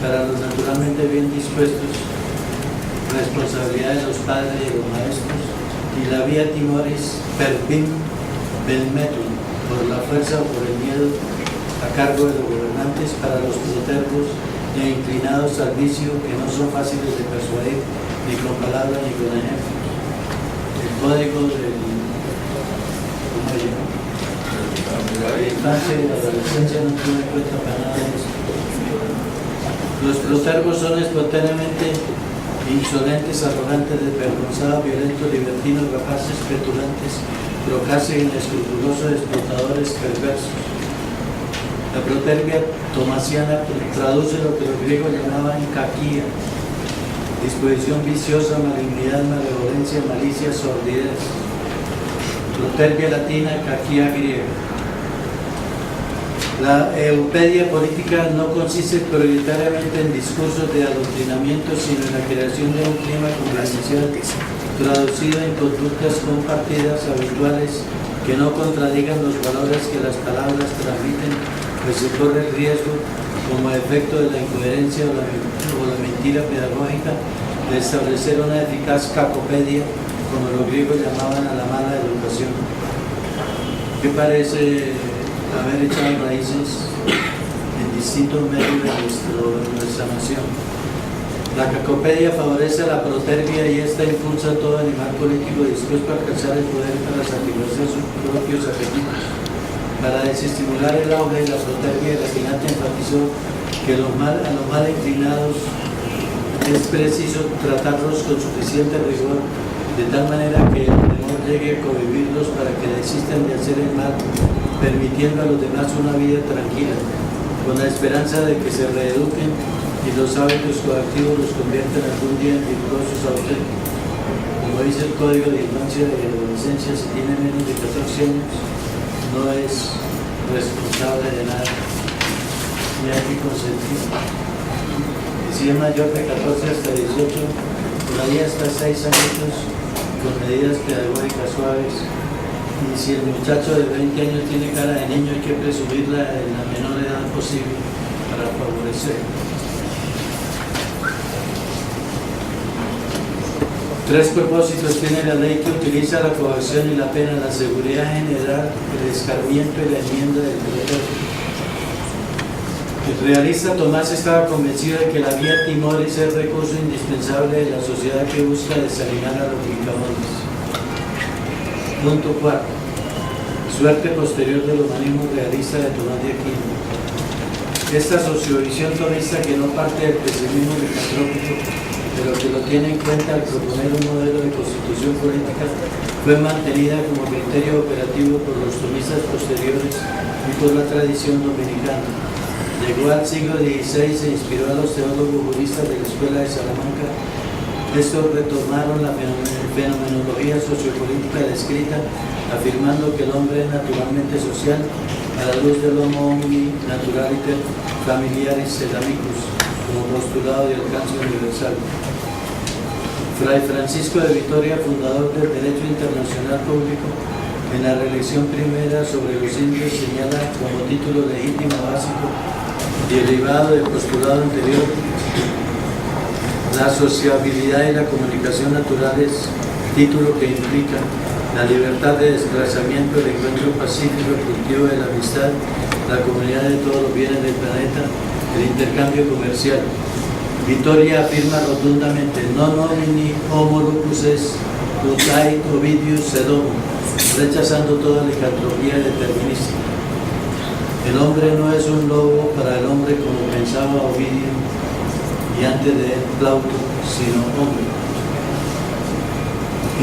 Speaker 1: para los naturalmente bien dispuestos, responsabilidad de los padres y de los maestros, y la vía timoris, per vim belmetum, por la fuerza o por el miedo, a cargo de los gobernantes, para los protervos e inclinados al vicio, que no son fáciles de persuadir ni con palabras ni con ejemplos. El código del la infancia y la adolescencia no tiene en cuenta para nada de eso. Los protervos son espontáneamente insolentes, arrogantes, desvergonzados, violentos, libertinos, rapaces, petulantes, procaces, inescrupulosos, explotadores, perversos. La protervia tomasiana traduce lo que los griegos llamaban kakia, disposición viciosa, malignidad, malevolencia, malicia, sordidez. Protervia latina, kakia griega. La eupedia política no consiste prioritariamente en discursos de adoctrinamiento, sino en la creación de un clima convivencial traducido en conductas compartidas habituales que no contradigan los valores que las palabras transmiten, pues se corre el riesgo, como efecto de la incoherencia o la mentira pedagógica, de establecer una eficaz cacopedia, como los griegos llamaban a la mala educación. ¿Qué parece haber echado raíces en distintos medios de nuestra nación? La cacopedia favorece la protervia y esta impulsa a todo animal político dispuesto a alcanzar el poder para satisfacer sus propios apetitos. Para desestimular el auge de la protervia, el Akinate enfatizó que a los mal inclinados es preciso tratarlos con suficiente rigor, de tal manera que el temor llegue a convivirlos para que desistan de hacer el mal, permitiendo a los demás una vida tranquila, con la esperanza de que se reeduquen y los hábitos coactivos los conviertan algún día en virtuosos auténticos. Como dice el Código de Infancia y Adolescencia, si tiene menos de 14 años, no es responsable de nada, ni hay que consentir. Y si es mayor de 14 hasta 18, por traía hasta 6 años con medidas pedagógicas suaves. Y si el muchacho de 20 años tiene cara de niño, hay que presumirla en la menor edad posible para favorecer. 3 propósitos tiene la ley que utiliza la coacción y la pena: la seguridad general, el escarmiento y la enmienda del derecho. El realista Tomás estaba convencido de que la vía timor es el recurso indispensable de la sociedad que busca desanimar a los bricamones. Punto 4. Suerte posterior del humanismo realista de Tomás de Aquino. Esta sociovisión tomista, que no parte del pesimismo licantrópico, pero que lo tiene en cuenta al proponer un modelo de constitución política, fue mantenida como criterio operativo por los tomistas posteriores y por la tradición dominicana. Llegó al siglo XVI e inspiró a los teólogos budistas de la Escuela de Salamanca. Estos retomaron la fenomenología sociopolítica descrita, afirmando que el hombre es naturalmente social a la luz del homo homini naturaliter familiaris et amicus, como postulado de alcance universal. Fray Francisco de Vitoria, fundador del Derecho Internacional Público, en la reelección primera sobre los indios, señala como título legítimo básico derivado del postulado anterior: la sociabilidad y la comunicación naturales, título que implica la libertad de desplazamiento, el encuentro pacífico, el cultivo de la amistad, la comunidad de todos los bienes del planeta, el intercambio comercial. Vitoria afirma rotundamente: non homini homo lupus est, ut ait Ovidius sed homo, rechazando toda licantropía determinista. El hombre no es un lobo para el hombre, como pensaba Ovidio, y antes de él Plauto, sino hombre.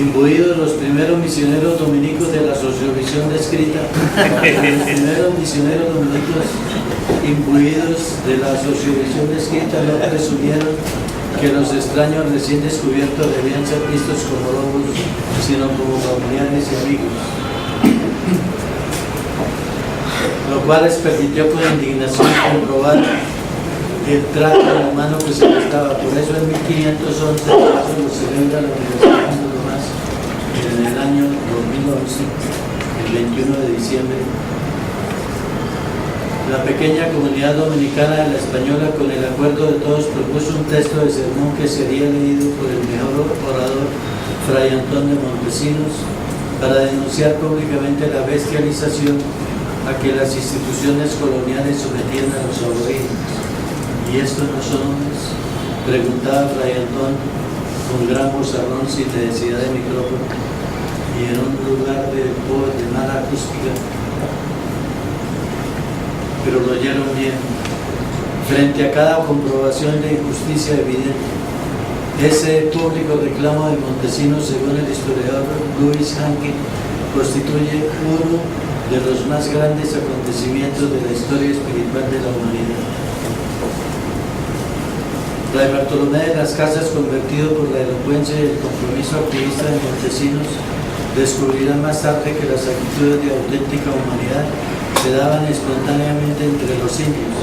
Speaker 1: Imbuidos los primeros misioneros dominicos de la sociovisión descrita, los primeros misioneros dominicos imbuidos de la sociovisión descrita no presumieron que los extraños recién descubiertos debían ser vistos como lobos, sino como familiares y amigos, lo cual les permitió con indignación comprobar el trato humano que se les daba. Por eso en 1511 lo celebra la Universidad de Santo Tomás, en el año 2011, el 21 de diciembre. La pequeña comunidad dominicana de la Española, con el acuerdo de todos, propuso un texto de sermón que sería leído por el mejor orador, Fray Antón de Montesinos, para denunciar públicamente la bestialización a que las instituciones coloniales sometían a los aborígenes. ¿Y estos no son hombres?, preguntaba Fray Antón con gran vozarrón, sin necesidad de micrófono, y en un lugar de mala acústica, pero lo oyeron bien. Frente a cada comprobación de injusticia evidente, ese público reclamo de Montesinos, según el historiador Luis Hanke, constituye uno de los más grandes acontecimientos de la historia espiritual de la humanidad. Fray Bartolomé de las Casas, convertido por la elocuencia y el compromiso activista de Montesinos, descubrirá más tarde que las actitudes de auténtica humanidad se daban espontáneamente entre los indios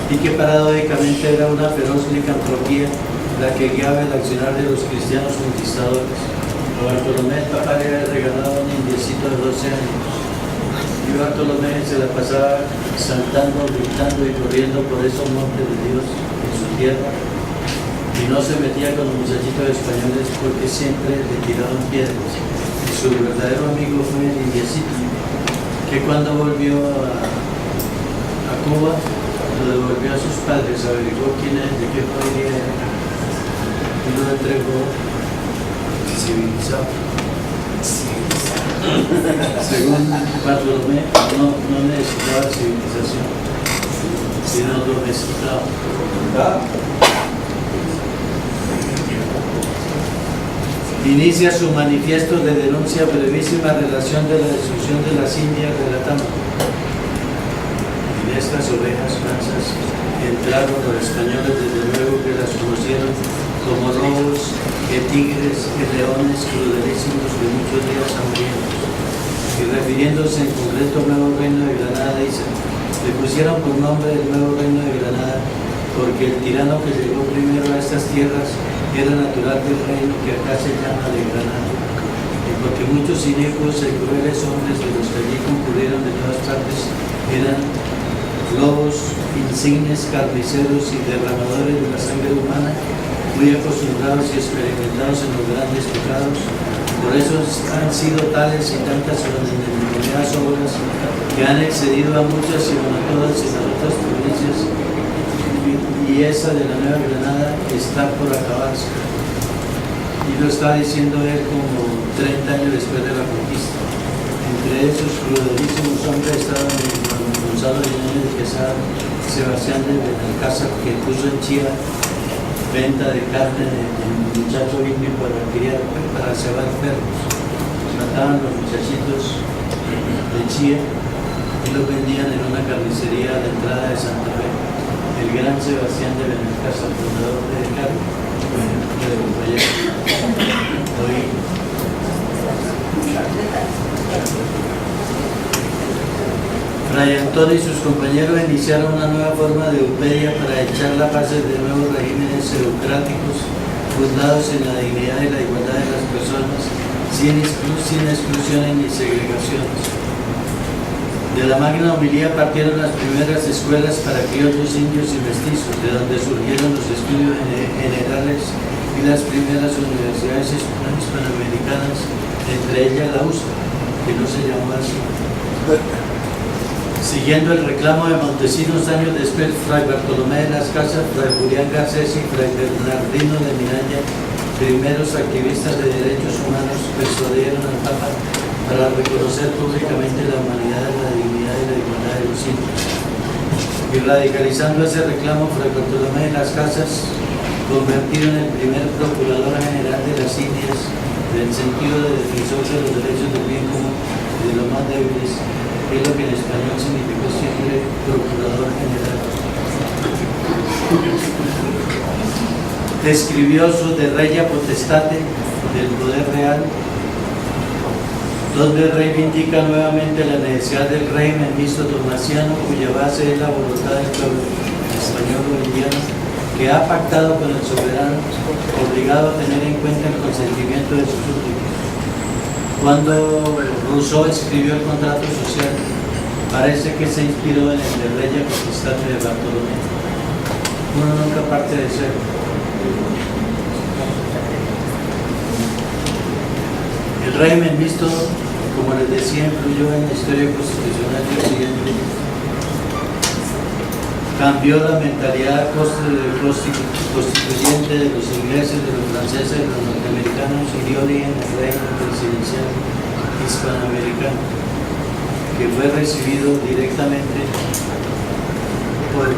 Speaker 1: y que paradójicamente era una feroz licantropía la que guiaba el accionar de los cristianos conquistadores. A Bartolomé el papá le había regalado un indiecito de 12 años y Bartolomé se la pasaba saltando, gritando y corriendo por esos montes de Dios en su tierra, y no se metía con los muchachitos españoles porque siempre le tiraban piedras. Y su verdadero amigo fue el indiecito, que cuando volvió a Cuba lo devolvió a sus padres, averiguó quién es, de qué familia era, y lo entregó civilizado. Según Bartolomé, no necesitaba civilización, sino domesticado. Inicia su manifiesto de denuncia brevísima relación de la destrucción de las Indias, relatando: en estas ovejas mansas entraron los españoles, desde luego que las conocieron como lobos, que tigres, que leones crudelísimos de muchos días hambrientos. Y refiriéndose en concreto al nuevo reino de Granada, dice: le pusieron por nombre el nuevo reino de Granada porque el tirano que llegó primero a estas tierras era natural del reino que acá se llama de Granada, y porque muchos inicuos y crueles hombres de los que allí concurrieron de todas partes eran lobos, insignes, carniceros y derramadores de la sangre humana, muy acostumbrados y experimentados en los grandes pecados. Por eso han sido tales y tantas endemoniadas obras que han excedido a muchas y no a todas en las otras provincias, y esa de la Nueva Granada está por acabarse. Y lo está diciendo él como 30 años después de la conquista. Entre esos crudelísimos hombres estaban Gonzalo Jiménez de Quesada, Sebastián de Benalcázar, que puso en Chía venta de carne de muchacho indio para cebar perros. Mataban los muchachitos de Chía y los vendían en una carnicería a la entrada de Santa Fe. El gran Sebastián de Benalcázar, fundador de carne, Fray Antonio y sus compañeros iniciaron una nueva forma de eupedia para echar la base de nuevos regímenes eurocráticos fundados en la dignidad y la igualdad de las personas, sin exclusiones ni segregaciones. De la Magna Homilía partieron las primeras escuelas para criollos, indios y mestizos, de donde surgieron los estudios generales y las primeras universidades hispanoamericanas, entre ellas la USP, que no se llamó así. Siguiendo el reclamo de Montesinos años después, Fray Bartolomé de las Casas, Fray Julián Garcés y Fray Bernardino de Miranda, primeros activistas de derechos humanos, persuadieron al Papa para reconocer públicamente la humanidad, la dignidad y la igualdad de los indios. Y radicalizando ese reclamo, Fray Bartolomé de las Casas, convertido en el primer procurador general de las Indias, en el sentido de defensor de los derechos del bien común y de los más débiles, que es lo que en español significó siempre procurador general. Describió su de regia potestate del poder real, donde reivindica nuevamente la necesidad del régimen mixto tomasiano, cuya base es la voluntad del pueblo español boliviano, que ha pactado con el soberano, obligado a tener en cuenta el consentimiento de sus súbditos. Cuando Rousseau escribió el contrato social, parece que se inspiró en el de regia potestate de Bartolomé. Uno nunca parte de cero. El régimen mixto, como les decía, influyó en la historia constitucional de Occidente. Cambió la mentalidad constituyente de los ingleses, de los franceses, de los norteamericanos y dio origen al régimen presidencial hispanoamericano, que fue recibido directamente por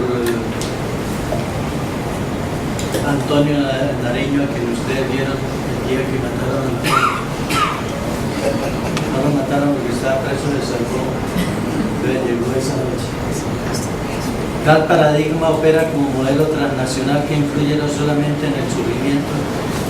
Speaker 1: Antonio Nariño, a quien ustedes vieron el día que mataron a no lo mataron porque estaba preso de Salvón, entonces llegó esa noche. Tal paradigma opera como modelo transnacional que influye no solamente en el surgimiento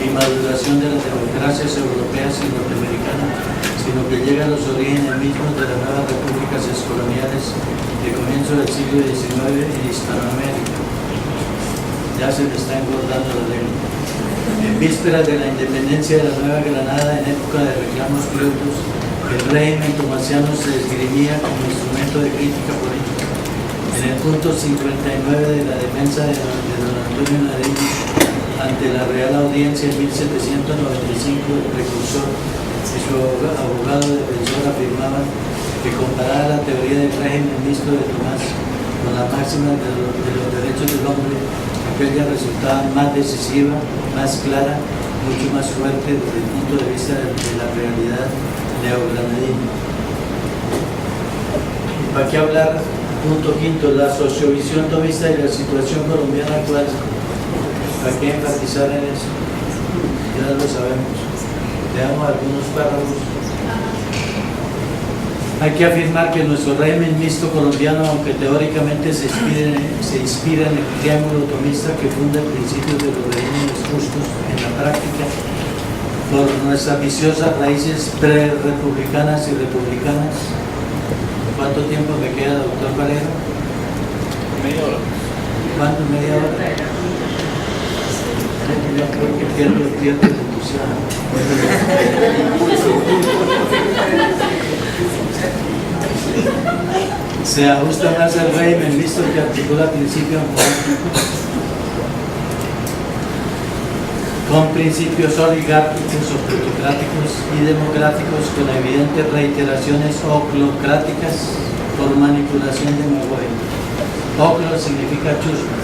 Speaker 1: y maduración de las democracias europeas y norteamericanas, sino que llega a los orígenes mismos de las nuevas repúblicas excoloniales de comienzo del siglo XIX en Hispanoamérica. Ya se me está engordando la lengua. En vísperas de la independencia de la Nueva Granada, en época de reclamos criollos, el régimen tomasiano se esgrimía como instrumento de crítica política. En el punto 59 de la defensa de don Antonio Nariño ante la Real Audiencia en 1795, el precursor y su abogado defensor afirmaban que comparada la teoría del régimen mixto de Tomás con la máxima de los derechos del hombre, aquella resultaba más decisiva, más clara, mucho más fuerte desde el punto de vista de la realidad neogranadina. ¿Y para qué hablar? Punto quinto, la sociovisión tomista y la situación colombiana actual. ¿Para qué enfatizar en eso? Ya lo sabemos. Veamos algunos párrafos. Hay que afirmar que nuestro régimen mixto colombiano, aunque teóricamente se inspira en el triángulo tomista que funda el principio de los regímenes justos, en la práctica, por nuestras viciosas raíces pre-republicanas y republicanas. ¿Cuánto tiempo me queda, doctor Valero?
Speaker 2: Media hora.
Speaker 1: ¿Cuánto? ¿Media hora? Yo creo que pierde el entusiasmo. Se ajusta más al régimen visto que articula principios políticos con principios oligárquicos o plutocráticos y democráticos con evidentes reiteraciones oclocráticas por manipulación demagógica. Oclo significa chusma.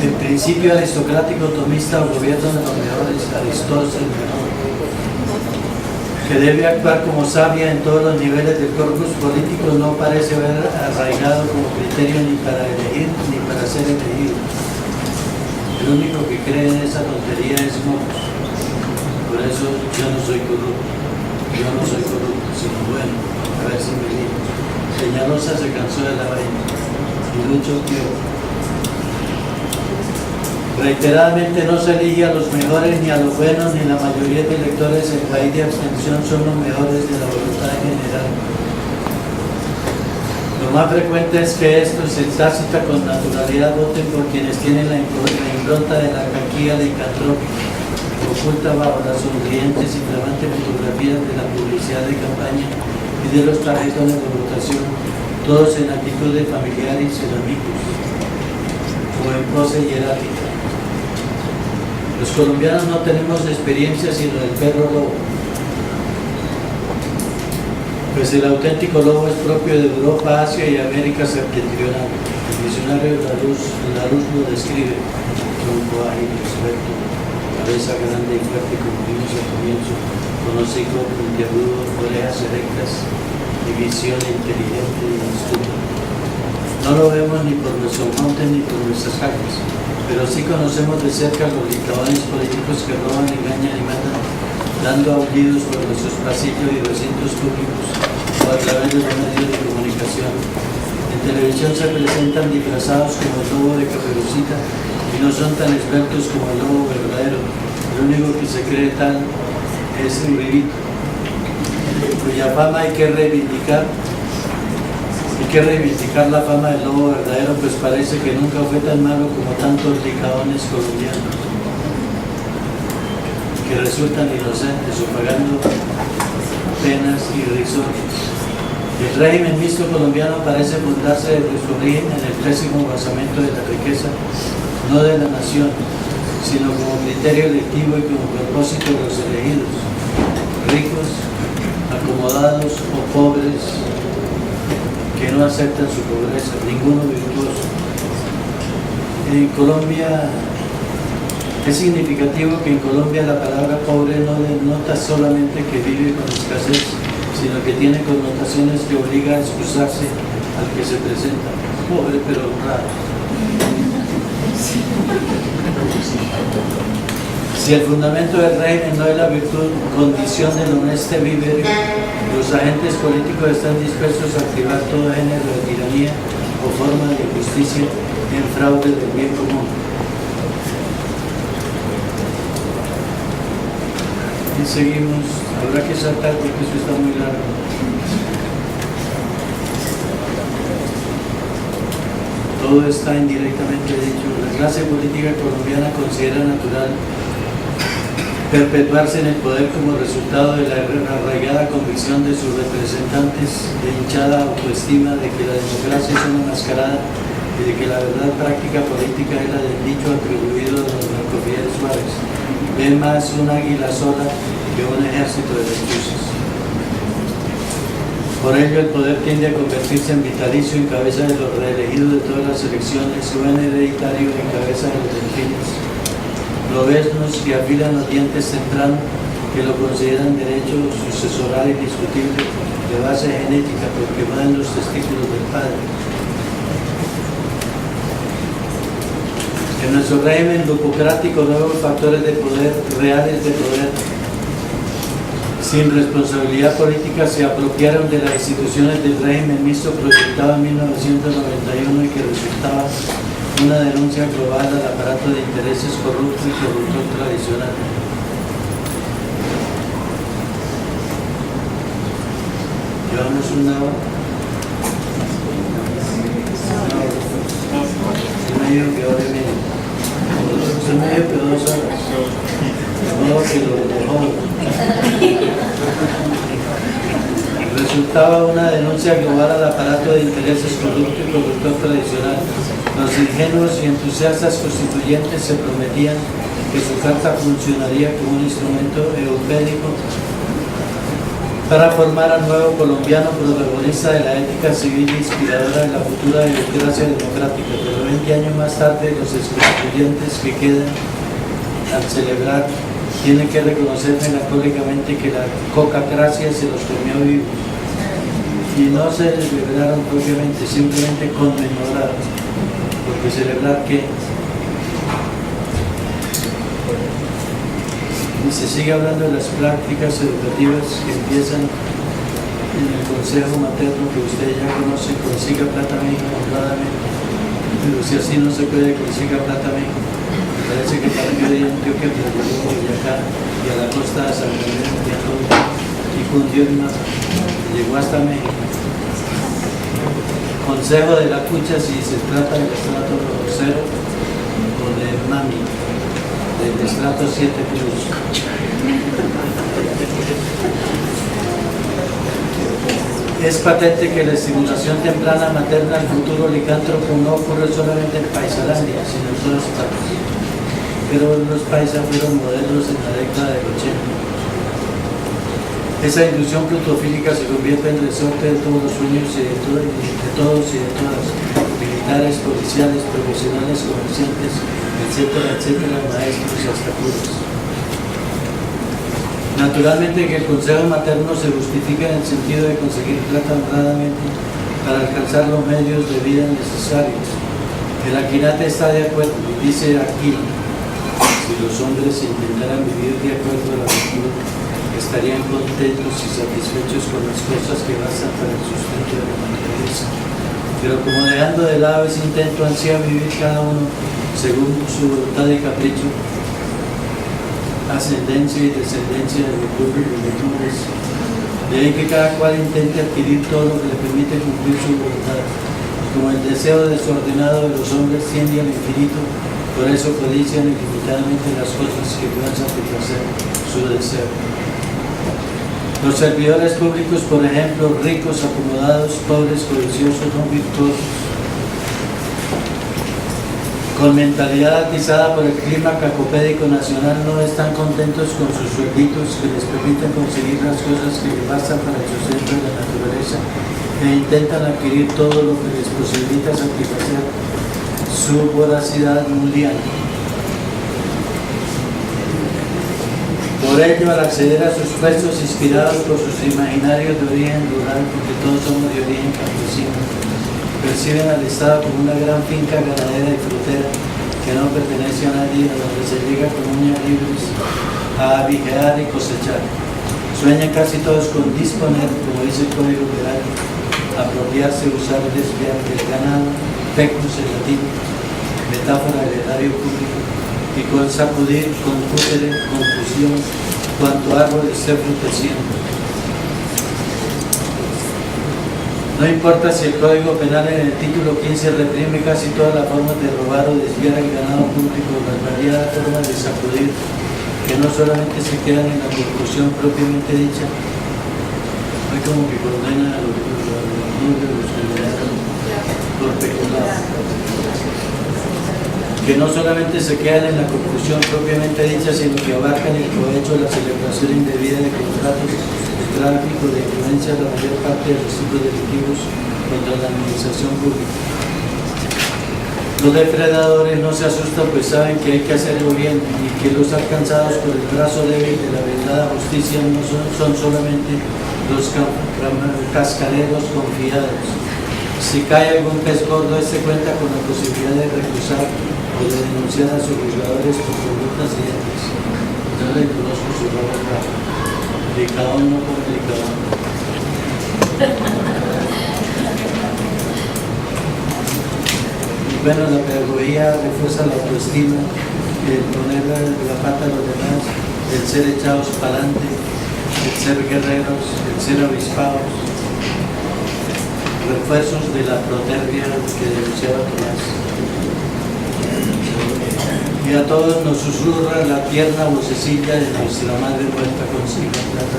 Speaker 1: El principio aristocrático tomista o gobierno de los mejores, Aristóteles, que debe actuar como sabia en todos los niveles del corpus político, no parece haber arraigado como criterio ni para elegir ni para ser elegido. El único que cree en esa tontería es Momus. Por eso yo no soy corrupto. Yo no soy corrupto, sino bueno. A ver si me digo. Peñalosa se cansó de la vaina. Y Lucho tío. Reiteradamente no se elige a los mejores ni a los buenos, ni la mayoría de electores en país de abstención son los mejores de la voluntad general. Lo más frecuente es que estos en tácita con naturalidad voten por quienes tienen la impronta de la caquía licantrópica, oculta bajo las sonrientes y flamantes fotografías de la publicidad de campaña y de los tarjetones de votación, todos en actitud de familiares y amigos, o en pose hierática. Los colombianos no tenemos experiencia sino del perro lobo, pues el auténtico lobo es propio de Europa, Asia y América septentrional. El diccionario de la luz lo describe: tronco ágil, esbelto, cabeza grande y fuerte como vimos al comienzo, con hocico puntiagudo, orejas erectas y visión inteligente y astuta. No lo vemos ni por nuestros montes ni por nuestras calles, pero sí conocemos de cerca los dictadores políticos que roban, engañan y matan, dando aullidos por nuestros pasillos y recintos públicos o a través de los medios de comunicación. En televisión se presentan disfrazados como el lobo de Caperucita y no son tan expertos como el lobo verdadero. El único que se cree tal es Uribito, cuya fama hay que reivindicar. Hay que reivindicar la fama del lobo verdadero, pues parece que nunca fue tan malo como tantos licaones colombianos que resultan inocentes o pagando penas irrisorias. El régimen mixto colombiano parece fundarse desde su origen en el pésimo basamento de la riqueza, no de la nación, sino como criterio electivo y como propósito de los elegidos, ricos, acomodados o pobres, que no aceptan su pobreza, ninguno virtuoso. En Colombia, es significativo que en Colombia la palabra pobre no denota solamente que vive con escasez, sino que tiene connotaciones que obliga a excusarse al que se presenta. Pobre pero honrado. Si el fundamento del régimen no es la virtud, condición del honesto vivir, los agentes políticos están dispuestos a activar todo género de tiranía o forma de injusticia en fraude del bien común. Y seguimos, habrá que saltar porque eso está muy largo. Todo está indirectamente dicho. La clase política colombiana considera natural perpetuarse en el poder como resultado de la arraigada convicción de sus representantes de hinchada autoestima de que la democracia es una mascarada y de que la verdad práctica política es la del dicho atribuido a los narcofieles suaves. Ve más un águila sola que un ejército de lechuzas. Por ello el poder tiende a convertirse en vitalicio en cabeza de los reelegidos de todas las elecciones o en hereditario en cabeza de los delfines. Lobeznos que afilan los dientes temprano, que lo consideran derecho sucesoral indiscutible de base genética porque va en los testículos del padre. En nuestro régimen lupocrático, nuevos factores de poder, reales de poder, sin responsabilidad política, se apropiaron de las instituciones del régimen mixto proyectado en 1991 y que resultaba una denuncia global al aparato de intereses corrupto y corruptor tradicional. Llevamos una hora. Me dijo que hora y media. resultaba una denuncia global al aparato de intereses corrupto y corruptor tradicional. Los ingenuos y entusiastas constituyentes se prometían que su carta funcionaría como un instrumento eupédico para formar al nuevo colombiano protagonista de la ética civil inspiradora de la futura democracia democrática. Pero 20 años más tarde, los constituyentes que quedan al celebrar tienen que reconocer melancólicamente que la cocacracia se los comió vivos. Y no se celebraron propiamente, simplemente conmemoraron. Porque celebrar ¿qué? Y se sigue hablando de las prácticas educativas que empiezan en el consejo materno que usted ya conoce, consiga plata México honradamente. Pero si así no se puede, consiga plata México. Parece que partió de Antioquia, pero llegó de acá y a la costa de San Miguel y cundió el mapa. Llegó hasta México. Consejo de la Cucha si se trata del estrato 0 o de Mami, del estrato 7 plus. Es patente que la estimulación temprana materna al futuro licántropo no ocurre solamente en Paisalandia, sino en todas partes. Pero los paisas fueron modelos en la década del 80. Esa inducción plutofílica se convierte en resorte de todos los sueños y de todos y de todas, militares, policiales, profesionales, comerciantes, etcétera, etcétera, maestros y hasta curas. Naturalmente que el consejo materno se justifica en el sentido de conseguir plata honradamente para alcanzar los medios de vida necesarios. El Aquinate está de acuerdo y dice aquí, si los hombres intentaran vivir de acuerdo a la virtud, estarían contentos y satisfechos con las cosas que bastan para el sustento de la naturaleza. Pero como dejando de lado ese intento ansía vivir cada uno según su voluntad y capricho, ascendencia y descendencia de virtudes, de ahí que cada cual intente adquirir todo lo que le permite cumplir su voluntad. Como el deseo desordenado de los hombres tiende al infinito, por eso codician ilimitadamente las cosas que puedan satisfacer su deseo. Los servidores públicos, por ejemplo, ricos, acomodados, pobres, codiciosos, no virtuosos, con mentalidad atizada por el clima cacopédico nacional, no están contentos con sus suelditos que les permiten conseguir las cosas que les bastan para el sustento de la naturaleza e intentan adquirir todo lo que les posibilita satisfacer su voracidad mundial. Por ello, al acceder a sus puestos inspirados por sus imaginarios de origen rural, porque todos somos de origen campesino, perciben al Estado como una gran finca ganadera y frutera que no pertenece a nadie, a donde se llega con uñas libres a vigilar y cosechar. Sueñan casi todos con disponer, como dice el Código Penal, apropiarse, usar, desviar del ganado, pecus en latín, metáfora del erario público, y con sacudir, con cútere, confusión, cuanto árbol esté floreciendo. No importa si el Código Penal en el título 15 reprime casi todas las formas de robar o desviar el ganado público, las variadas formas de sacudir, que no solamente se quedan en la corrupción propiamente dicha, hay como que condena a los ciudadanos por peculado, que no solamente se quedan en la conclusión propiamente dicha, sino que abarcan el provecho de la celebración indebida de contratos de tráfico, de influencia de la mayor parte de los tipos delictivos contra la administración pública. Los depredadores no se asustan, pues saben que hay que hacerlo bien y que los alcanzados por el brazo débil de la verdadera justicia no son solamente los cascareros confiados. Si cae algún pez gordo, este cuenta con la posibilidad de recusar o de denunciar a sus juzgadores por conductas idénticas. Yo le conozco su robo raro. Licadón no como licadón. Bueno, la pedagogía refuerza la autoestima, el poner la pata a los demás, el ser echados para adelante, el ser guerreros, el ser avispados, refuerzos de la protervia que denunciaba Tomás. Y a todos nos susurra la tierna vocecilla de nuestra madre muerta con plata.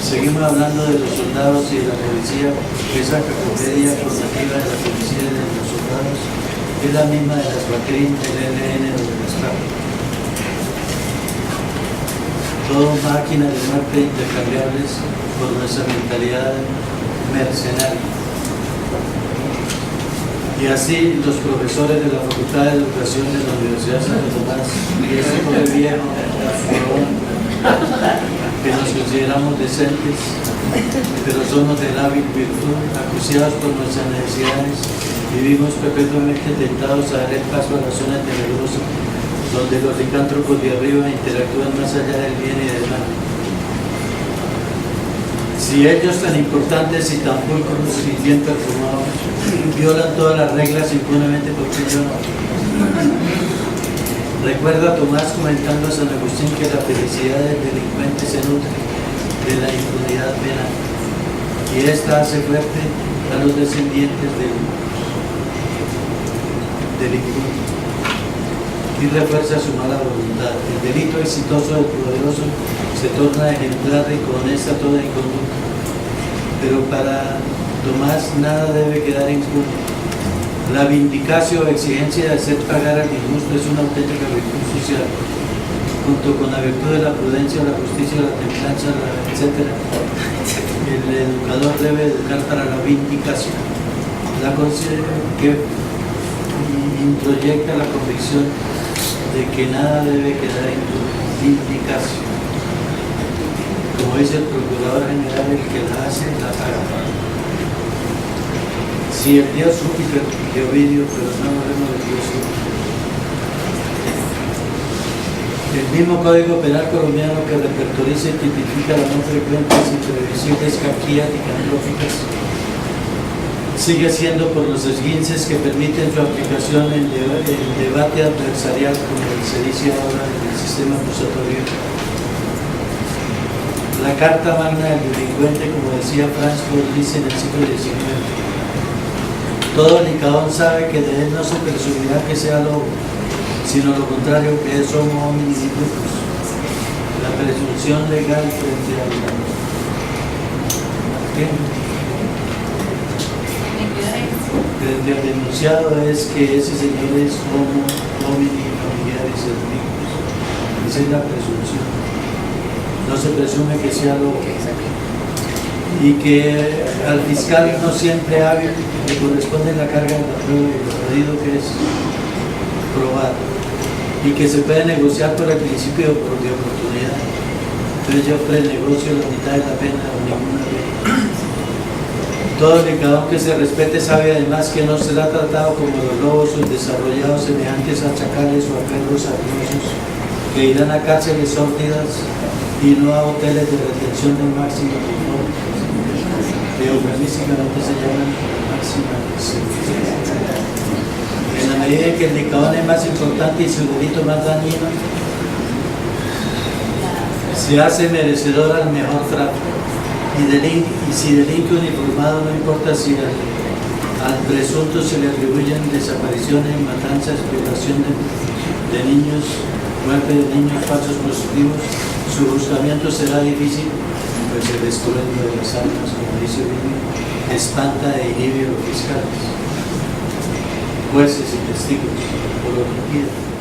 Speaker 1: Seguimos hablando de los soldados y de la policía, esa cacomedia formativa de la policía y de los soldados es la misma de las BACRIM, del ELN o de las FARC. Todo máquinas de muerte intercambiables por nuestra mentalidad mercenaria. Y así los profesores de la Facultad de Educación de la Universidad de Santo Tomás y ese pobre viejo que nos consideramos decentes, pero somos de hábil virtud, acuciados por nuestras necesidades, vivimos perpetuamente tentados a dar el paso a la zona tenebrosa, donde los licántropos de arriba interactúan más allá del bien y del mal. Si ellos tan importantes y tan pulcros y bien perfumados violan todas las reglas impunemente, ¿por qué yo no? Recuerda Tomás comentando a San Agustín que la felicidad del delincuente se nutre de la impunidad penal y esta hace fuerte a los descendientes del delincuente y refuerza su mala voluntad. El delito exitoso del poderoso se torna ejemplar y con esta toda inconducta. Pero para Tomás nada debe quedar impune. La vindicación o exigencia de hacer pagar al injusto es una auténtica virtud social. Junto con la virtud de la prudencia, la justicia, la templanza, etc. El educador debe educar para la vindicación. La considera que introyecta la convicción de que nada debe quedar impune. Vindicación. Como dice el Procurador General, el que la hace, la paga. Si el dios Júpiter, que Ovidio, pero no hablemos del dios Júpiter. El mismo Código Penal colombiano que repertoriza y tipifica las no frecuentes y previsibles caquías licantróficas sigue siendo por los esguinces que permiten su aplicación en debate adversarial, como se dice ahora en el sistema acusatorio. La carta magna del delincuente, como decía Franz dice en el siglo XIX. Todo licadón sabe que de él no se presumirá que sea lobo, sino lo contrario, que es homo hominis lupus. La presunción legal frente al denunciado es que ese señor es homo homini familiaris lupus. Esa es la presunción. No se presume que sea lobo. Y que al fiscal no siempre hábil le corresponde la carga de la prueba y lo jodido que es probar, y que se puede negociar por el principio de oportunidad. Entonces yo prenegocio la mitad de la pena o ninguna pena. Todo licadón que se respete sabe además que no será tratado como los lobos o desarrollados semejantes a chacales o a perros sabrosos que irán a cárceles sórdidas y no a hoteles de retención de máximo confort, que eufemísticamente se llaman máxima seguridad. En la medida en que el licadón es más importante y su delito más dañino, se hace merecedor al mejor trato. Y si delinque uniformado, no importa si al presunto se le atribuyen desapariciones, matanzas, violación de niños, muerte de niños, falsos positivos, su juzgamiento será difícil, pues el estruendo de las armas, como dice el libro, espanta e inhibe a los fiscales, jueces y testigos, por lo que quieren.